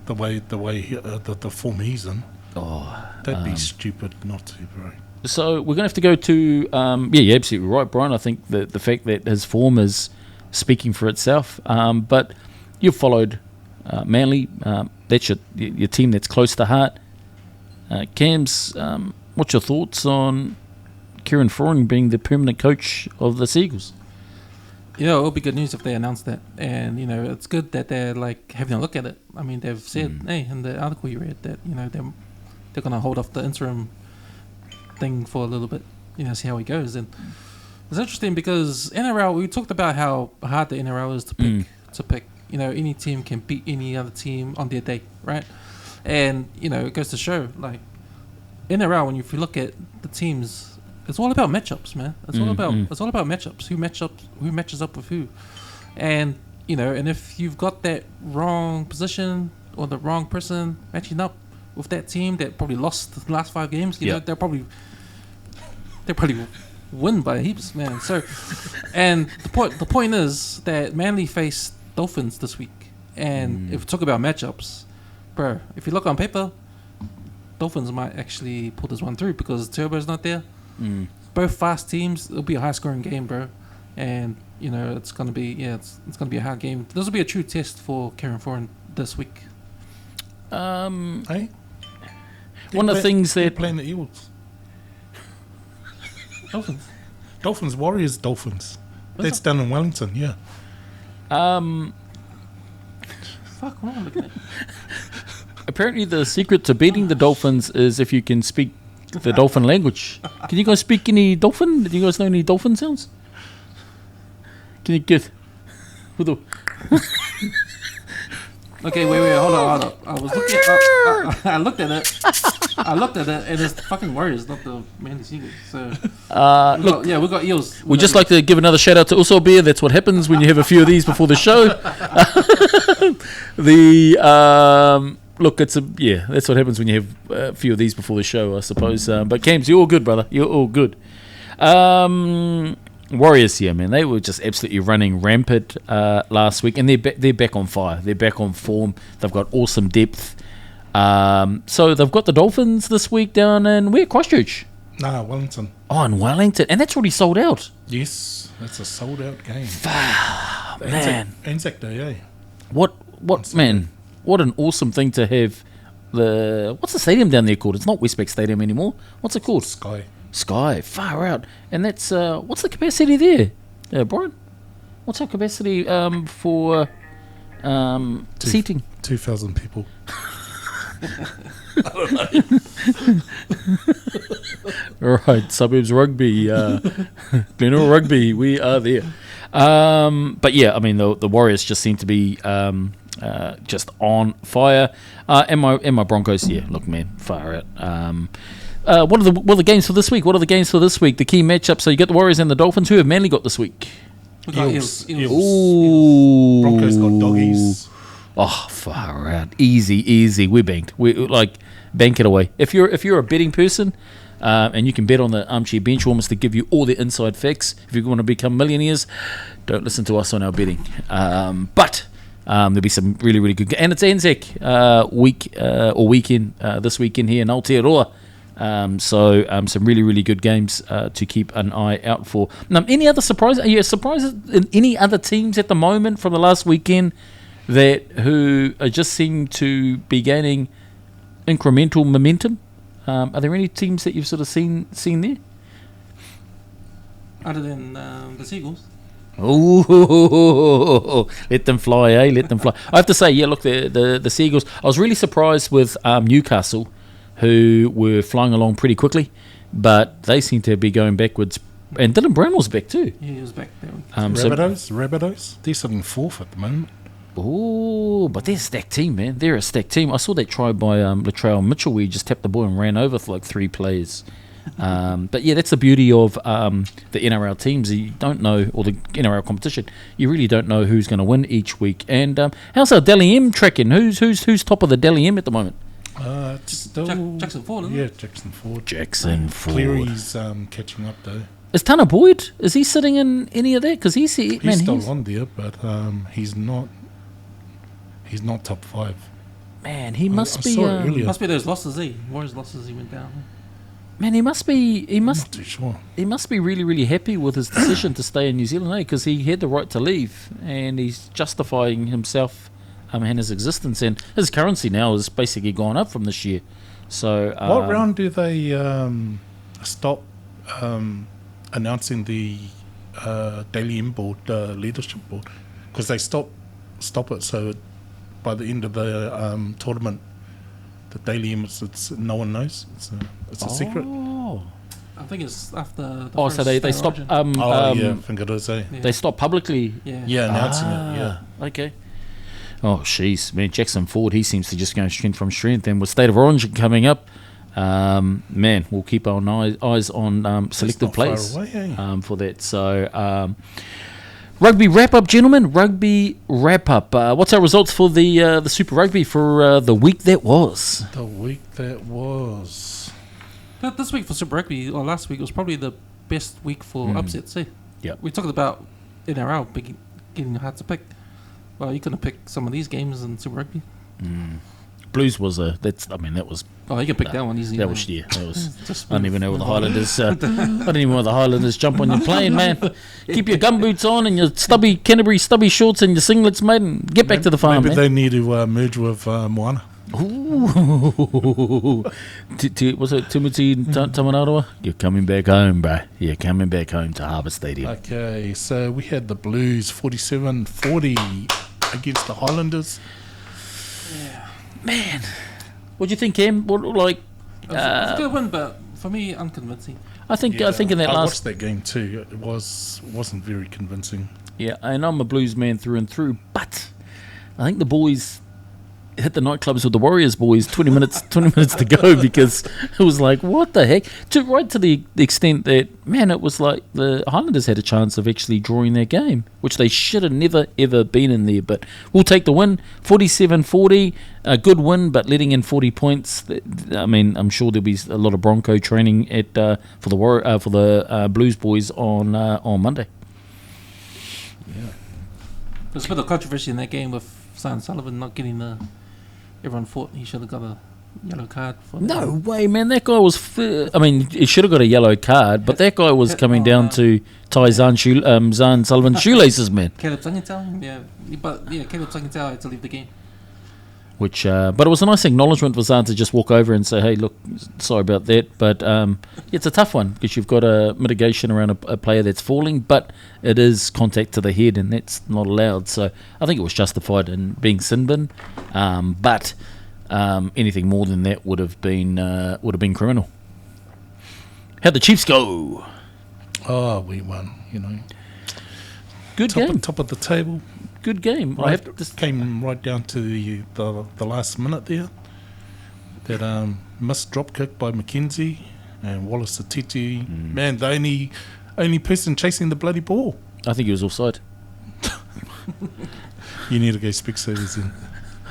The way the form he's in. That'd be stupid not to, bro. So we're going to have to go to you're absolutely right, Brian. I think that the fact that his form is speaking for itself. But you've followed Manly. That's your team that's close to heart. Cams, what's your thoughts on Kieran Foran being the permanent coach of the Seagulls? it'll be good news if they announce that. And, it's good that they're, like, having a look at it. I mean, they've said, hey, in the article you read, that, they're going to hold off the interim thing for a little bit, see how he goes. And it's interesting because NRL, we talked about how hard the NRL is to pick. Any team can beat any other team on their day, right? And, it goes to show, like, NRL, if you look at the teams, it's all about matchups, man. It's all about matchups. Who matches up with who, and and if you've got that wrong position or the wrong person matching up with that team that probably lost the last 5 games, they'll probably win by heaps, man. So, and the point is that Manly faced Dolphins this week, and if we talk about matchups, bro, if you look on paper, Dolphins might actually pull this one through because Turbo's not there. Both fast teams. It'll be a high-scoring game, bro, and it's gonna be it's gonna be a hard game. This will be a true test for Kieran Foran this week. Hey, one of the things that playing the Eagles, Dolphins, Warriors, Dolphins. That's done in Wellington, yeah. Fuck, what am I looking at? Apparently, the secret to beating the Dolphins is if you can speak the Dolphin language. Can you guys speak any Dolphin? Do you guys know any Dolphin sounds? Can you get with the Okay, wait, hold on. I was looking. I looked at it. And it's fucking Warriors, not the Manly Seagulls. So, we got Eels. We'd just like to give another shout out to Uso Beer. That's what happens when you have a few of these before the show. Look, that's what happens when you have a few of these before the show, I suppose. But Cams, you're all good, brother. You're all good. Warriors here, man. They were just absolutely running rampant last week, and they're back on fire. They're back on form. They've got awesome depth. So they've got the Dolphins this week down in where? Christchurch? Nah, Wellington. Oh, in Wellington, and that's already sold out. Yes, that's a sold out game. Man, Anzac Day, eh? What man? What an awesome thing to have. What's the stadium down there called? It's not Westpac Stadium anymore. What's it called? Sky. Far out. And that's what's the capacity there, Brian? What's our capacity for seating? 2,000 people. All right, Suburbs Rugby, Glenelg Rugby, we are there. But yeah, I mean the Warriors just seem to be just on fire. And my Broncos, yeah, look, man, far out. What are the games for this week? The key matchups. So you got the Warriors and the Dolphins. Who have Manly got this week? We got Eels. Ooh. Broncos got Doggies. Oh, far out. Easy. We're banked. We like bank it away. If you're a betting person, and you can bet on the Armchair Bench Warmers to give you all the inside facts. If you want to become millionaires, don't listen to us on our betting. But there'll be some really, really good. And it's Anzac week or weekend this weekend here in Aotearoa. So some really, really good games to keep an eye out for. Any other surprises? Are you surprised in any other teams at the moment from the last weekend who just seem to be gaining incremental momentum? Are there any teams that you've sort of seen there? Other than the Seagulls? Oh, let them fly, eh? Let them fly. I have to say, yeah, look, the Seagulls, I was really surprised with Newcastle, who were flying along pretty quickly, but they seem to be going backwards. And Dylan Brown was back too. Yeah, he was back there. Rabbitohs, they're sitting fourth at the moment. Oh, but they're a stacked team, man. They're a stacked team. I saw that try by Latrell Mitchell where he just tapped the ball and ran over for like 3 players. But yeah, that's the beauty of the NRL teams. You don't know, or the NRL competition, you really don't know who's going to win each week. And how's our Dally M tracking? Who's top of the Dally M at the moment? Still Jackson Ford, isn't it? Yeah, Jackson Ford. Cleary's catching up though. Is Tanner Boyd? Is he sitting in any of that? Because he's still on there, but he's not. He's not top 5. Man, he must be. Must be those losses. Warriors losses. He went down. Man, he must be. I'm not too sure. He must be really, really happy with his decision to stay in New Zealand, because he had the right to leave, and he's justifying himself and his existence, and his currency now has basically gone up from this year. So, what round do they stop announcing the Daily M board, leadership board, because they stop it. So by the end of the tournament, the Daily M, it's no one knows. It's a secret. I think it's after the So they stop. Yeah, I think it is. Yeah. They stop publicly. Yeah, announcing it. Yeah. Okay. Oh, jeez, man, Jackson Ford, he seems to just go strength from strength. And with State of Origin coming up, man, we'll keep our eyes on selected players for that. So, rugby wrap-up, gentlemen. Rugby wrap-up. What's our results for the Super Rugby for the week that was? The week that was. This week for Super Rugby, or last week, was probably the best week for upsets. Yep. We talked about NRL getting hard to pick. Well, you couldn't pick some of these games in Super Rugby. Blues was that was. Oh, you can pick that one easy. That was I don't even know where the Highlanders. I don't even know where the Highlanders jump on your plane, man. Keep your gumboots on and your Canterbury stubby shorts and your singlets, mate, and get back to the farm. Maybe man. they need to merge with Moana. Ooh. Was it Timothy Tamanarawa? You're coming back home, bro. You're coming back home to Harbour Stadium. Okay, so we had the Blues 47-40 against the Highlanders. Yeah. Man, what do you think, Cam? It was a good win, but for me, unconvincing. I think in that I last. watched that game too. It wasn't very convincing. Yeah, and I'm a Blues man through and through, but I think the boys hit the nightclubs with the Warriors boys 20 minutes to go, because it was like, what the heck? Right to the extent that, man, it was like the Highlanders had a chance of actually drawing their game, which they should have never ever been in there. But we'll take the win, 47-40, a good win, but letting in 40 points. I mean, I'm sure there'll be a lot of Bronco training at for the Blues boys on Monday. Yeah, there's a bit of controversy in that game with Simon Sullivan not getting the. Everyone thought he should have got a yellow card. No way, man. That guy was... he should have got a yellow card, but that guy was coming down to tie Zahn Sullivan's shoelaces, man. Caleb Sangatau, Caleb Sangatau had to leave the game. But it was a nice acknowledgement for Zahn to just walk over and say, hey, look, sorry about that. But it's a tough one, because you've got a mitigation around a player that's falling, but it is contact to the head, and that's not allowed. So I think it was justified in being sin bin. But anything more than that would have been criminal. How'd the Chiefs go? Oh, we won, Good game. Top of the table. Good game. Came right down to the last minute there. That missed drop kick by McKenzie and Wallace Atiti. Man, the only person chasing the bloody ball. I think he was offside. You need to go Specsavers in.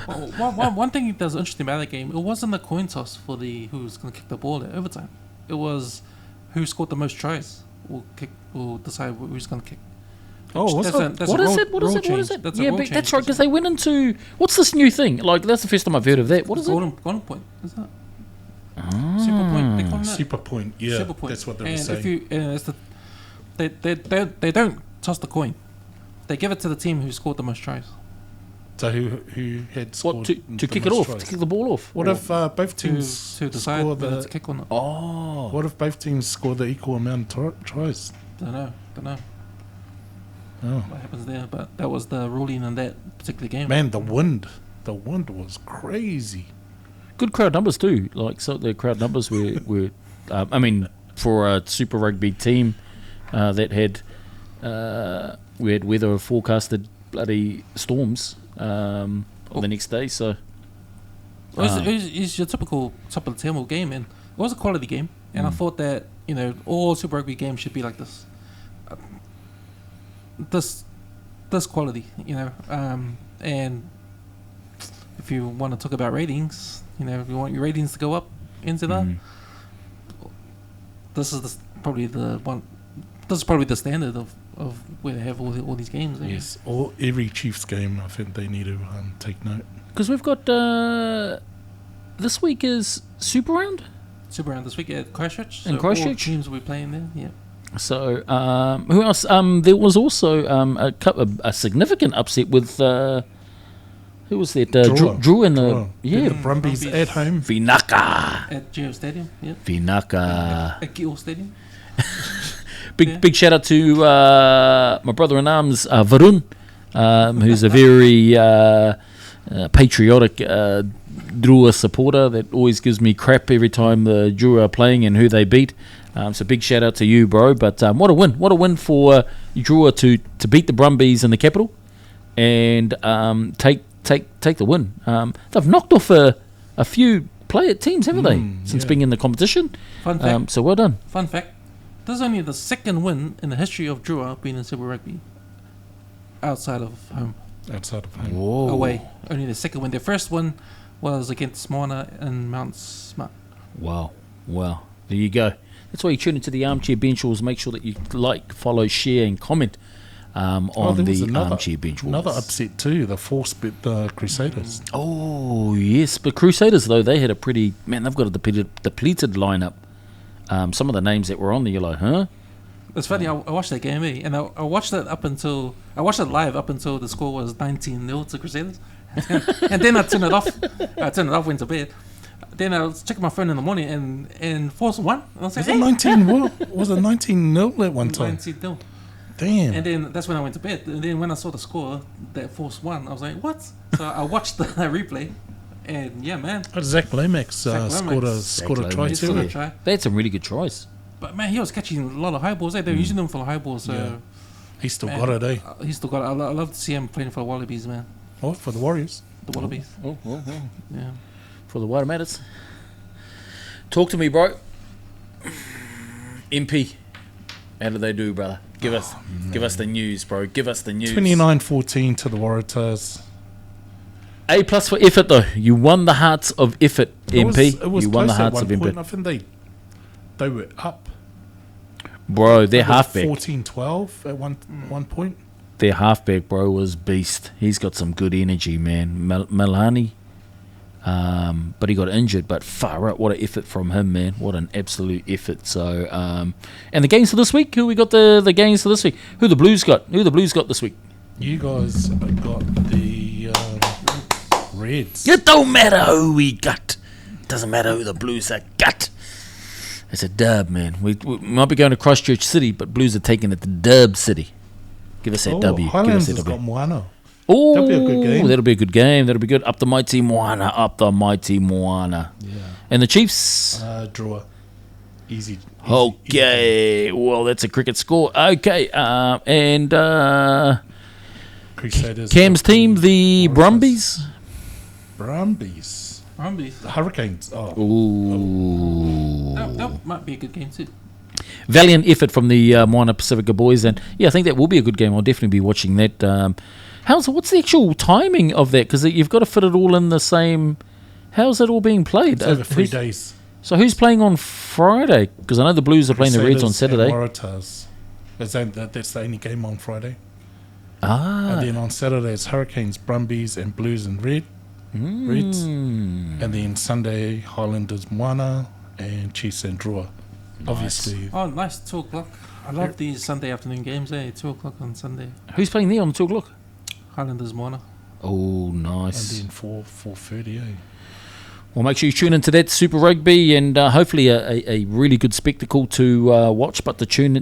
One thing that was interesting about that game, it wasn't a coin toss for who was going to kick the ball at overtime. It was who scored the most tries will decide who's going to kick. Oh, What is it? That's that's right, because they went into... What's this new thing? That's the first time I've heard of that. What is it? Golden point, is that? Super point, they call it that? Super point, yeah. Super point. That's what they were and saying. They don't toss the coin. They give it to the team who scored the most tries. So who had scored to kick it off, to kick the ball off? What if both teams to decide whether to kick or not? Oh. What if both teams score the equal amount of tries? Don't know. Oh. What happens there? But that was the ruling in that particular game. Man, the wind was crazy. Good crowd numbers too. So the crowd numbers were for a Super Rugby team that had we had weather forecasted bloody storms the next day. So it was your typical top of the table game, and it was a quality game. And I thought that all Super Rugby games should be like this. This quality, and if you want to talk about ratings, if you want your ratings to go up into that, this is probably the one. This is probably the standard of where they have all these games. Yes, every Chiefs game, I think they need to take note. Because we've got this week is Super Round. Super Round this week at Christchurch. In Christchurch, all teams will be playing there. Yeah. So, who else? There was also a significant upset with who was that? Drua in the Brumbies at home. Vinaka At Geo Stadium. Yeah. Vinaka. At Geo Stadium. Big shout out to my brother-in-arms, Varun, who's a very patriotic Drua supporter that always gives me crap every time the Drua are playing and who they beat. So big shout out to you, bro. But what a win for Drua to beat the Brumbies in the capital and take the win. They've knocked off a few player teams, haven't they, since being in the competition? Fun fact. So well done. Fun fact. This is only the second win in the history of Drua being in Super Rugby outside of home. Outside of home. Whoa. Away. Only the second win. Their first one was against Moana and Mount Smart. Wow. There you go. That's why you tune into the Armchair Bench Warmers. Make sure that you like, follow, share and comment on the Armchair Bench Warmers. Another upset too, the Force bit the Crusaders. Oh, yes. But Crusaders, though, they had a pretty... Man, they've got a depleted lineup. Some of the names that were on there, you're like, huh? It's funny, I watched that game, and I watched it live up until the score was 19-0 to Crusaders. And then I turned it off, went to bed. Then I was checking my phone in the morning and Force won. I was like, Was it 19 what? Was it 19-0 at one time? 19-0. Damn. And then that's when I went to bed. And then when I saw the score, that Force won, I was like, what? So I watched the replay. And yeah, man. Zach Lomax scored a try He too. scored a try. They had some really good tries. But man, he was catching a lot of high balls. They were using them for the high balls. So Yeah. He still man, got it, eh? He still got it. I love to see him playing for the Wallabies, man. Oh, for the Warriors. The Wallabies. Oh. Yeah. For the Water Matters. Talk to me, bro. MP. How did they do, brother? Give us the news, bro. Give us the news. 29-14 to the Waratahs. A+ for effort, though. You won the hearts of effort, MP. It was You won the close at hearts one of point. MP. I think they were up. Bro, their halfback. 14-12 at one point. Their halfback, bro, was beast. He's got some good energy, man. Melani. But he got injured. But far out, what an effort from him, man. What an absolute effort. So, and the games for this week? Who we got the games for this week? Who the Blues got? Who the Blues got this week? You guys got the Reds. It don't matter who we got. Doesn't matter who the Blues are got. It's a dub, man. We might be going to Christchurch City, but Blues are taking it to Dub City. Give us that W. Give us Highlands that has W. got Moana. Oh, That'll be a good game. That'll be a good game. That'll be good. Up the mighty Moana. Up the mighty Moana. Yeah. And the Chiefs? Drua. Easy. Okay. Well, that's a cricket score. Okay. And Crusaders. Cam's team, the Brumbies. Brumbies. The Hurricanes. Oh. Ooh. That might be a good game too. Valiant effort from the Moana Pasifika boys, and yeah, I think that will be a good game. I'll definitely be watching that. What's the actual timing of that? Because you've got to fit it all in the same. How's it all being played? It's over 3 days. So who's playing on Friday? Because I know the Blues are playing the Reds on Saturday. Waratahs. That's the only game on Friday. Ah. And then on Saturday it's Hurricanes, Brumbies, and Blues and Reds. And then Sunday Highlanders, Moana, and Chiefs and Drua. Obviously. Oh, nice. 2 o'clock. I love these Sunday afternoon games, 2 o'clock on Sunday. Who's playing there on 2 o'clock? Highlanders, Moana. Oh, nice. And then 4:30, Well, make sure you tune into that Super Rugby, and hopefully a really good spectacle to watch. But to tune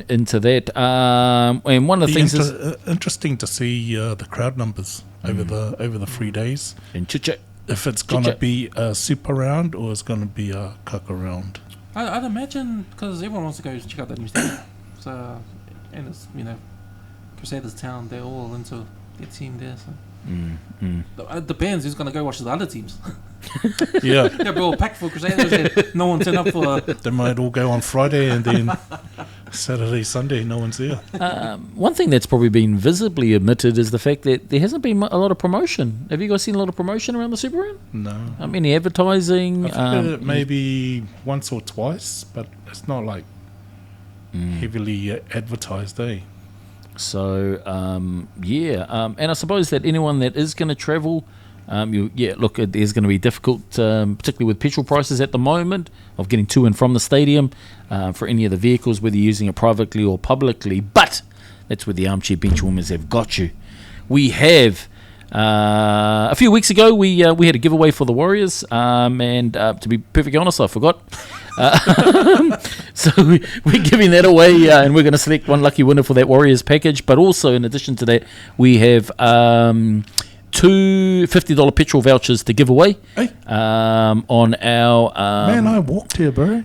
into that, and one of the things is interesting to see the crowd numbers over the 3 days. and chit-chat. If it's gonna be a super round or it's gonna be a kaka round. I'd imagine because everyone wants to go check out that new stadium. So, and it's Crusaders Town. They're all into their team there. So. It depends who's going to go watch the other teams. Yeah. They'll be all packed for Crusaders and no one turn up for... They might all go on Friday and then Saturday, Sunday, no one's there. One thing that's probably been visibly omitted is the fact that there hasn't been a lot of promotion. Have you guys seen a lot of promotion around the Super Round? No. Any advertising? I think maybe once or twice, but it's not like heavily advertised, eh? So, and I suppose that anyone that is going to travel, look, it is going to be difficult, particularly with petrol prices at the moment, of getting to and from the stadium for any of the vehicles, whether you're using it privately or publicly. But that's where the Armchair Bench Warmers have got you. We have... a few weeks ago, we had a giveaway for the Warriors, and to be perfectly honest, I forgot. So we're giving that away, and we're going to select one lucky winner for that Warriors package. But also, in addition to that, we have two $50 petrol vouchers to give away on our... Man, I walked here, bro.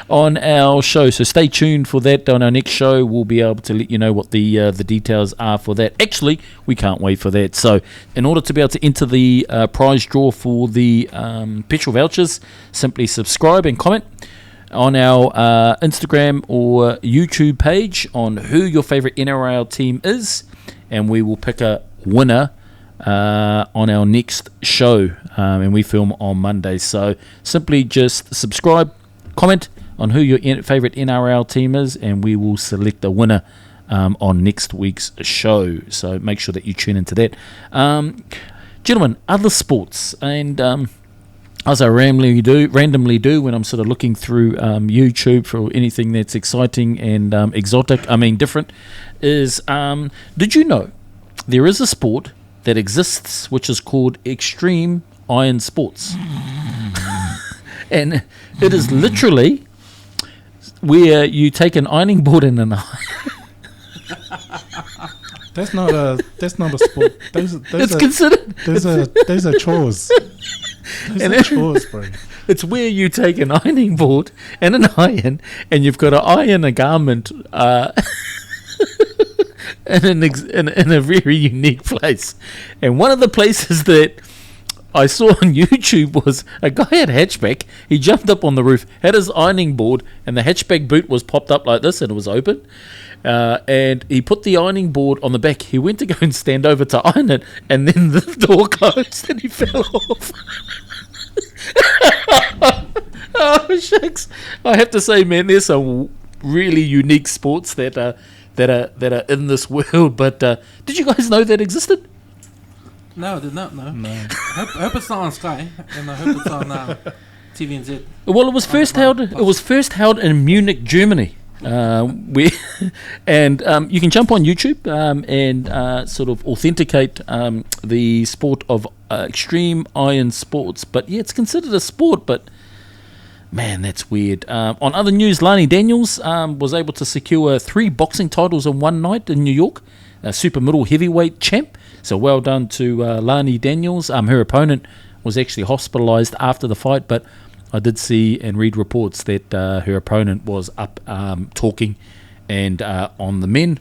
On our show, so stay tuned for that. On our next show, we'll be able to let you know what the details are for that. Actually, we can't wait for that. So, in order to be able to enter the prize draw for the petrol vouchers, simply subscribe and comment on our Instagram or YouTube page on who your favourite NRL team is, and we will pick a winner on our next show, and we film on Monday. So, simply just subscribe, comment on who your favourite NRL team is, and we will select a winner on next week's show. So make sure that you tune into that. Gentlemen, other sports, and as I randomly do when I'm sort of looking through YouTube for anything that's exciting and different, is did you know there is a sport that exists which is called extreme iron sports? And it is literally where you take an ironing board and an iron. That's not a sport. It's considered. Those are chores. Those are chores, bro. It's where you take an ironing board and an iron, and you've got to iron a garment in a very unique place. And one of the places that I saw on YouTube was a guy had a hatchback. He jumped up on the roof, had his ironing board, and the hatchback boot was popped up like this, and it was open. And he put the ironing board on the back. He went to go and stand over to iron it, and then the door closed, and he fell off. Oh shucks! I have to say, man, there's some really unique sports that are in this world. But did you guys know that existed? No, I did not know. No. I hope it's not on Sky, and I hope it's on TVNZ. Well, it was first held. It was first held in Munich, Germany. And you can jump on YouTube and sort of authenticate the sport of extreme iron sports. But yeah, it's considered a sport. But man, that's weird. On other news, Lani Daniels was able to secure 3 boxing titles in one night in New York, super middle heavyweight champ. So well done to Lani Daniels. Her opponent was actually hospitalised after the fight, but I did see and read reports that her opponent was up talking and on the men.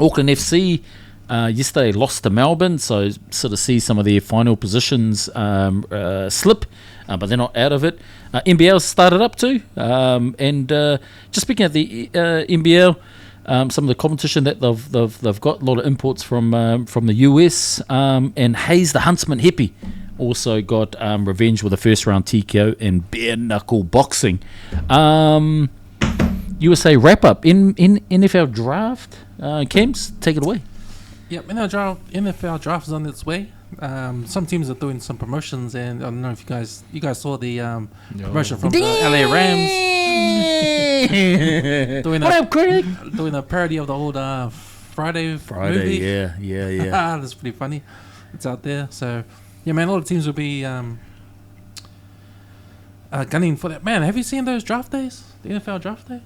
Auckland FC yesterday lost to Melbourne, so sort of see some of their final positions slip, but they're not out of it. NBL started up too, and just speaking of the NBL, some of the competition that they've got, a lot of imports from the US, and Hayes the Huntsman Hippie also got revenge with a first round TKO in bare knuckle boxing. USA wrap up in NFL draft. Camps, take it away. Yep, NFL draft is on its way. Some teams are doing some promotions, and I don't know if you guys saw the promotion from the LA Rams. Doing a parody of the old Friday movie. Yeah. That's pretty funny. It's out there. So, yeah, man, all the teams will be gunning for that. Man, have you seen those draft days? The NFL draft days?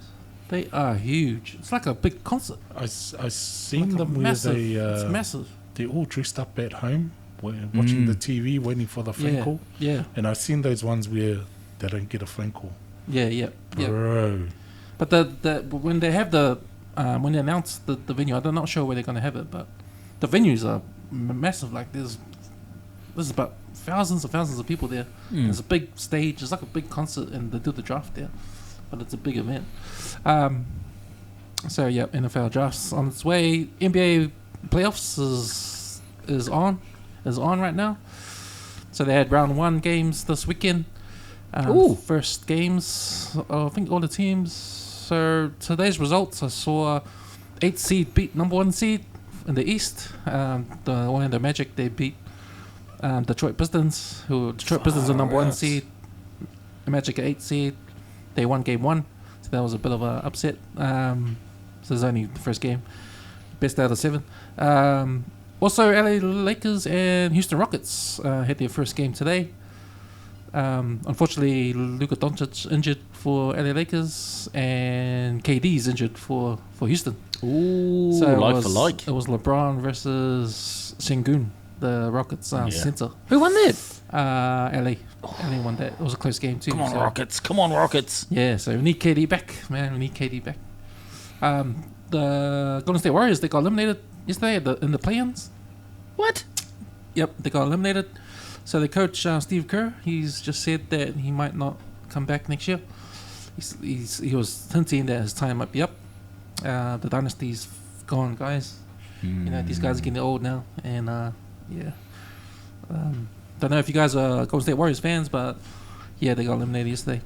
They are huge. It's like a big concert. I seen Like them where massive. they It's massive. they're all dressed up at home, watching the TV, waiting for the phone call. Yeah. And I've seen those ones where they don't get a phone call. Yeah. Bro. But the when they have when they announce the venue, I'm not sure where they're going to have it, but the venues are massive. Like there's about thousands of people there. There's a big stage. It's like a big concert, and they do the draft there, but it's a big event. So yeah, NFL drafts on its way. NBA playoffs is on right now. So they had round 1 games this weekend. First games, I think all the teams. So today's results, I saw 8 seed beat number 1 seed in the East. The Orlando Magic, they beat Detroit Pistons, Detroit Pistons are number 1 seed. The Magic are 8 seed. They won game 1, so that was a bit of an upset. So it's only the first game, best out of 7. Also, LA Lakers and Houston Rockets had their first game today. Unfortunately, Luka Doncic injured for LA Lakers, and KD's injured for Houston. Ooh, So it like was, for like. It was LeBron versus Sengun, the Rockets center. Who won that? LA. LA won that. It was a close game too. Come on, so. Rockets. Come on, Rockets. Yeah, so we need KD back, man. We need KD back. The Golden State Warriors, they got eliminated yesterday in the play-ins. What? Yep, they got eliminated. So the coach, Steve Kerr, he's just said that he might not come back next year. He was hinting that his time might be up. The dynasty's gone, guys. You know, these guys are getting old now. And, yeah. Don't know if you guys are Golden State Warriors fans, but, yeah, they got eliminated yesterday.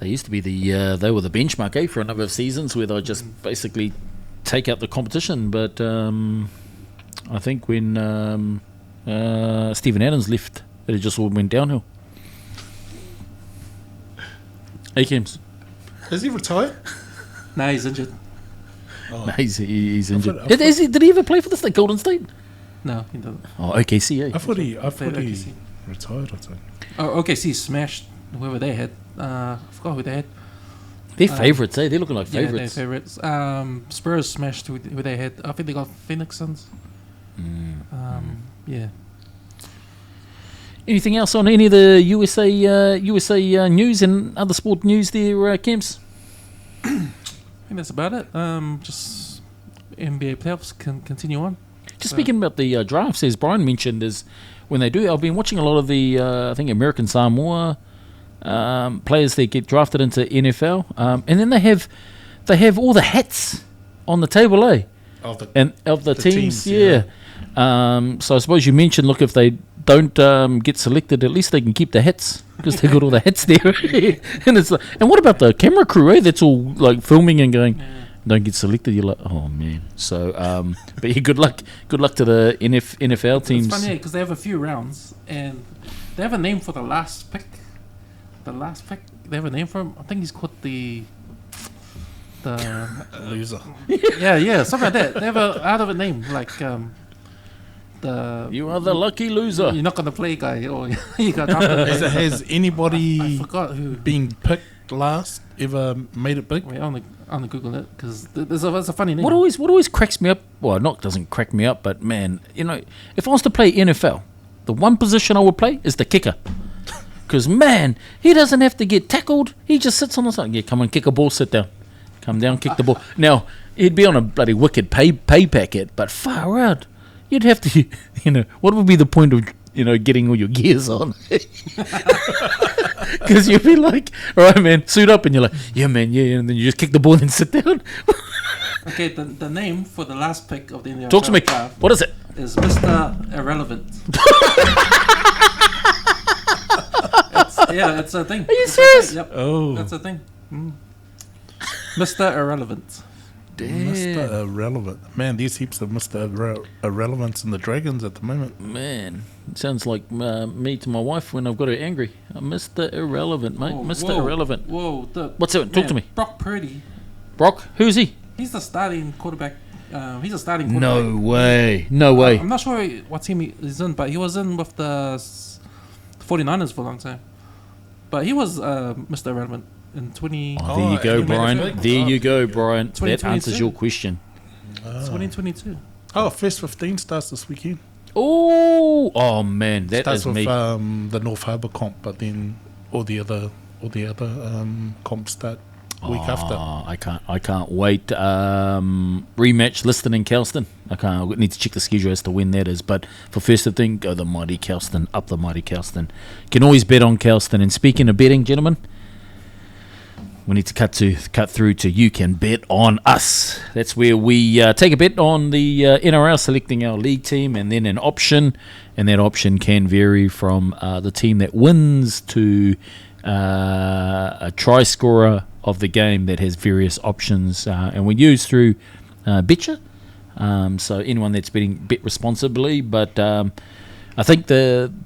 They used to be they were the benchmark, for a number of seasons where they would just basically take out the competition. But I think when Stephen Adams left, it just all went downhill. Akems. Is he retired? No, he's injured. Oh. No, he's injured. Did he ever play for the Golden State? No, he doesn't. Oh, OKC, eh? I thought he OKC. retired or something. Oh, OKC smashed whoever they had. I forgot who they had. They're favourites, eh? They're looking like favourites. Yeah, they're favourites. Spurs smashed who they had. I think they got Phoenix Suns. Yeah. Anything else on any of the USA news and other sport news there, Camps? I think that's about it. Just NBA playoffs can continue on. Just speaking about the drafts, as Brian mentioned, is when they do. I've been watching a lot of the I think American Samoa players that get drafted into NFL, and then they have all the hats on the table, eh? Of the teams, yeah. So I suppose you mentioned, look, if they don't get selected, at least they can keep the hats because they got all the hats there. And it's like, and what about the camera crew? Eh, that's all like filming and going. Yeah. Don't get selected. You're like, oh man. So, but yeah, good luck to the NFL teams. It's funny because they have a few rounds and they have a name for the last pick. They have a name for him. I think he's called the loser. Yeah, something like that. They have out of a name like you are the lucky loser. You're not gonna play, guy. Or you got. Has anybody I forgot who being picked last ever made it big? Wait, I'm gonna Google it because there's a funny name. What always cracks me up? Well, doesn't crack me up, but man, you know, if I was to play NFL, the one position I would play is the kicker. Because, man, he doesn't have to get tackled. He just sits on the side. Yeah, come on, kick a ball, sit down. Come down, kick the ball. Now, he'd be on a bloody wicked pay packet, but far out. You'd have to, what would be the point of, getting all your gears on? Because you'd be like, all right, man, suit up. And you're like, yeah, man, yeah. And then you just kick the ball and sit down. Okay, the name for the last pick of the NRL Talk to me. What is it? Is Mr. Irrelevant. It's a thing. Are you serious? Yep. Oh. That's a thing. Mr. Irrelevant. Damn. Mr. Irrelevant. Man, there's heaps of Mr. Irrelevance in the Dragons at the moment. Man, it sounds like me to my wife when I've got her angry. Mr. Irrelevant, mate. Mr. Irrelevant. Whoa. What's it? Talk to me. Brock Purdy. Brock? Who's he? He's the starting quarterback. He's a starting quarterback. No way. No way. I'm not sure what team he's in, but he was in with the 49ers for a long time. But he was Mr. Irrelevant in 20... Oh, there you go, Brian. There you go, Brian. That answers your question. 2022. Oh, First 15 starts this weekend. Oh man, that starts is with me. The North Harbour comp, but then all the other comps start week after. I can't wait. Rematch Liston and Kelston. I need to check the schedule as to when that is. But for first thing, go the mighty Kelston, up the mighty Kelston. Can always bet on Kelston. And speaking of betting, gentlemen, we need to cut through to You Can Bet On Us. That's where we take a bet on the NRL, selecting our league team, and then an option, and that option can vary from the team that wins to a try scorer of the game that has various options, and we use through Betcha. So anyone that's betting, bet responsibly, but I think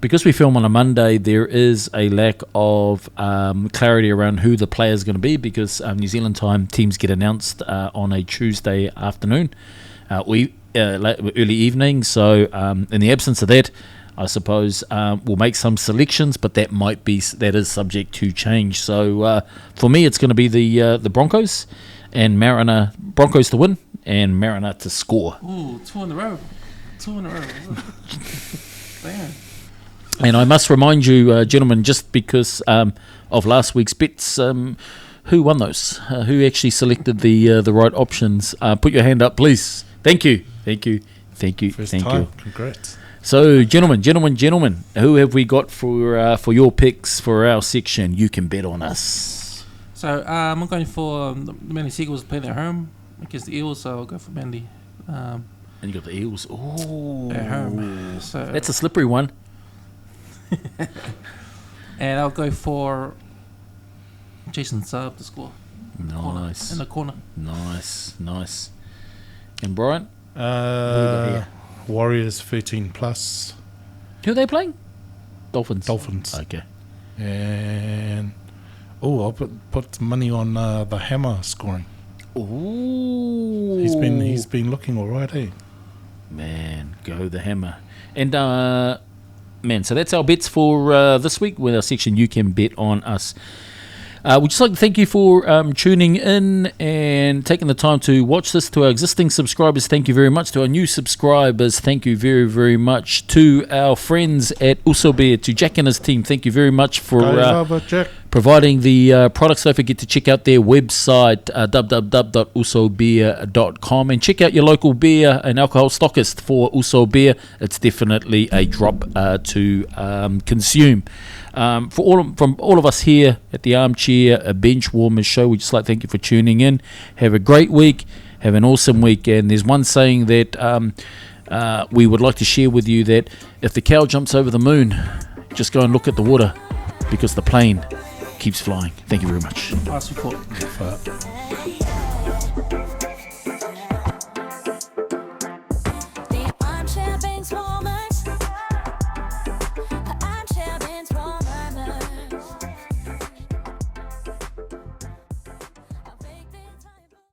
because we film on a Monday, there is a lack of clarity around who the player is going to be, because New Zealand time teams get announced on a Tuesday afternoon, early evening. So in the absence of that, I suppose we'll make some selections, but that is subject to change. So for me, it's going to be the Broncos and Mariner. Broncos to win and Mariner to score. Ooh, 2 in a row. 2 in a row. Damn. And I must remind you, gentlemen, just because of last week's bets, who won those? Who actually selected the right options? Put your hand up, please. Thank you. First time. Congrats. So, gentlemen, who have we got for your picks for our section? You can bet on us. So I'm going for the Manly Seagulls playing at home against the Eels, so I'll go for Manly. And you got the Eels. Oh, at home. So that's a slippery one. And I'll go for Jason Saab to score. Nice. In the corner. Nice. And Brian? Warriors 13 plus. Who are they playing? Dolphins. Okay. And I'll put money on the Hammer scoring. Ooh. He's been looking all right, eh? Man, go the Hammer. And so that's our bets for this week with our section You Can Bet On Us. We'd just like to thank you for tuning in and taking the time to watch this. To our existing subscribers, thank you very much. To our new subscribers, thank you very, very much. To our friends at Usobea, to Jack and his team, thank you very much for providing the products. Don't forget to check out their website, www.usobea.com, and check out your local beer and alcohol stockist for Usobea. It's definitely a drop to consume. From all of us here at the Armchair Bench Warmers show, we just like to thank you for tuning in. Have a great week. Have an awesome week. And there's one saying that we would like to share with you, that if the cow jumps over the moon, just go and look at the water, because the plane keeps flying. Thank you very much. Nice report.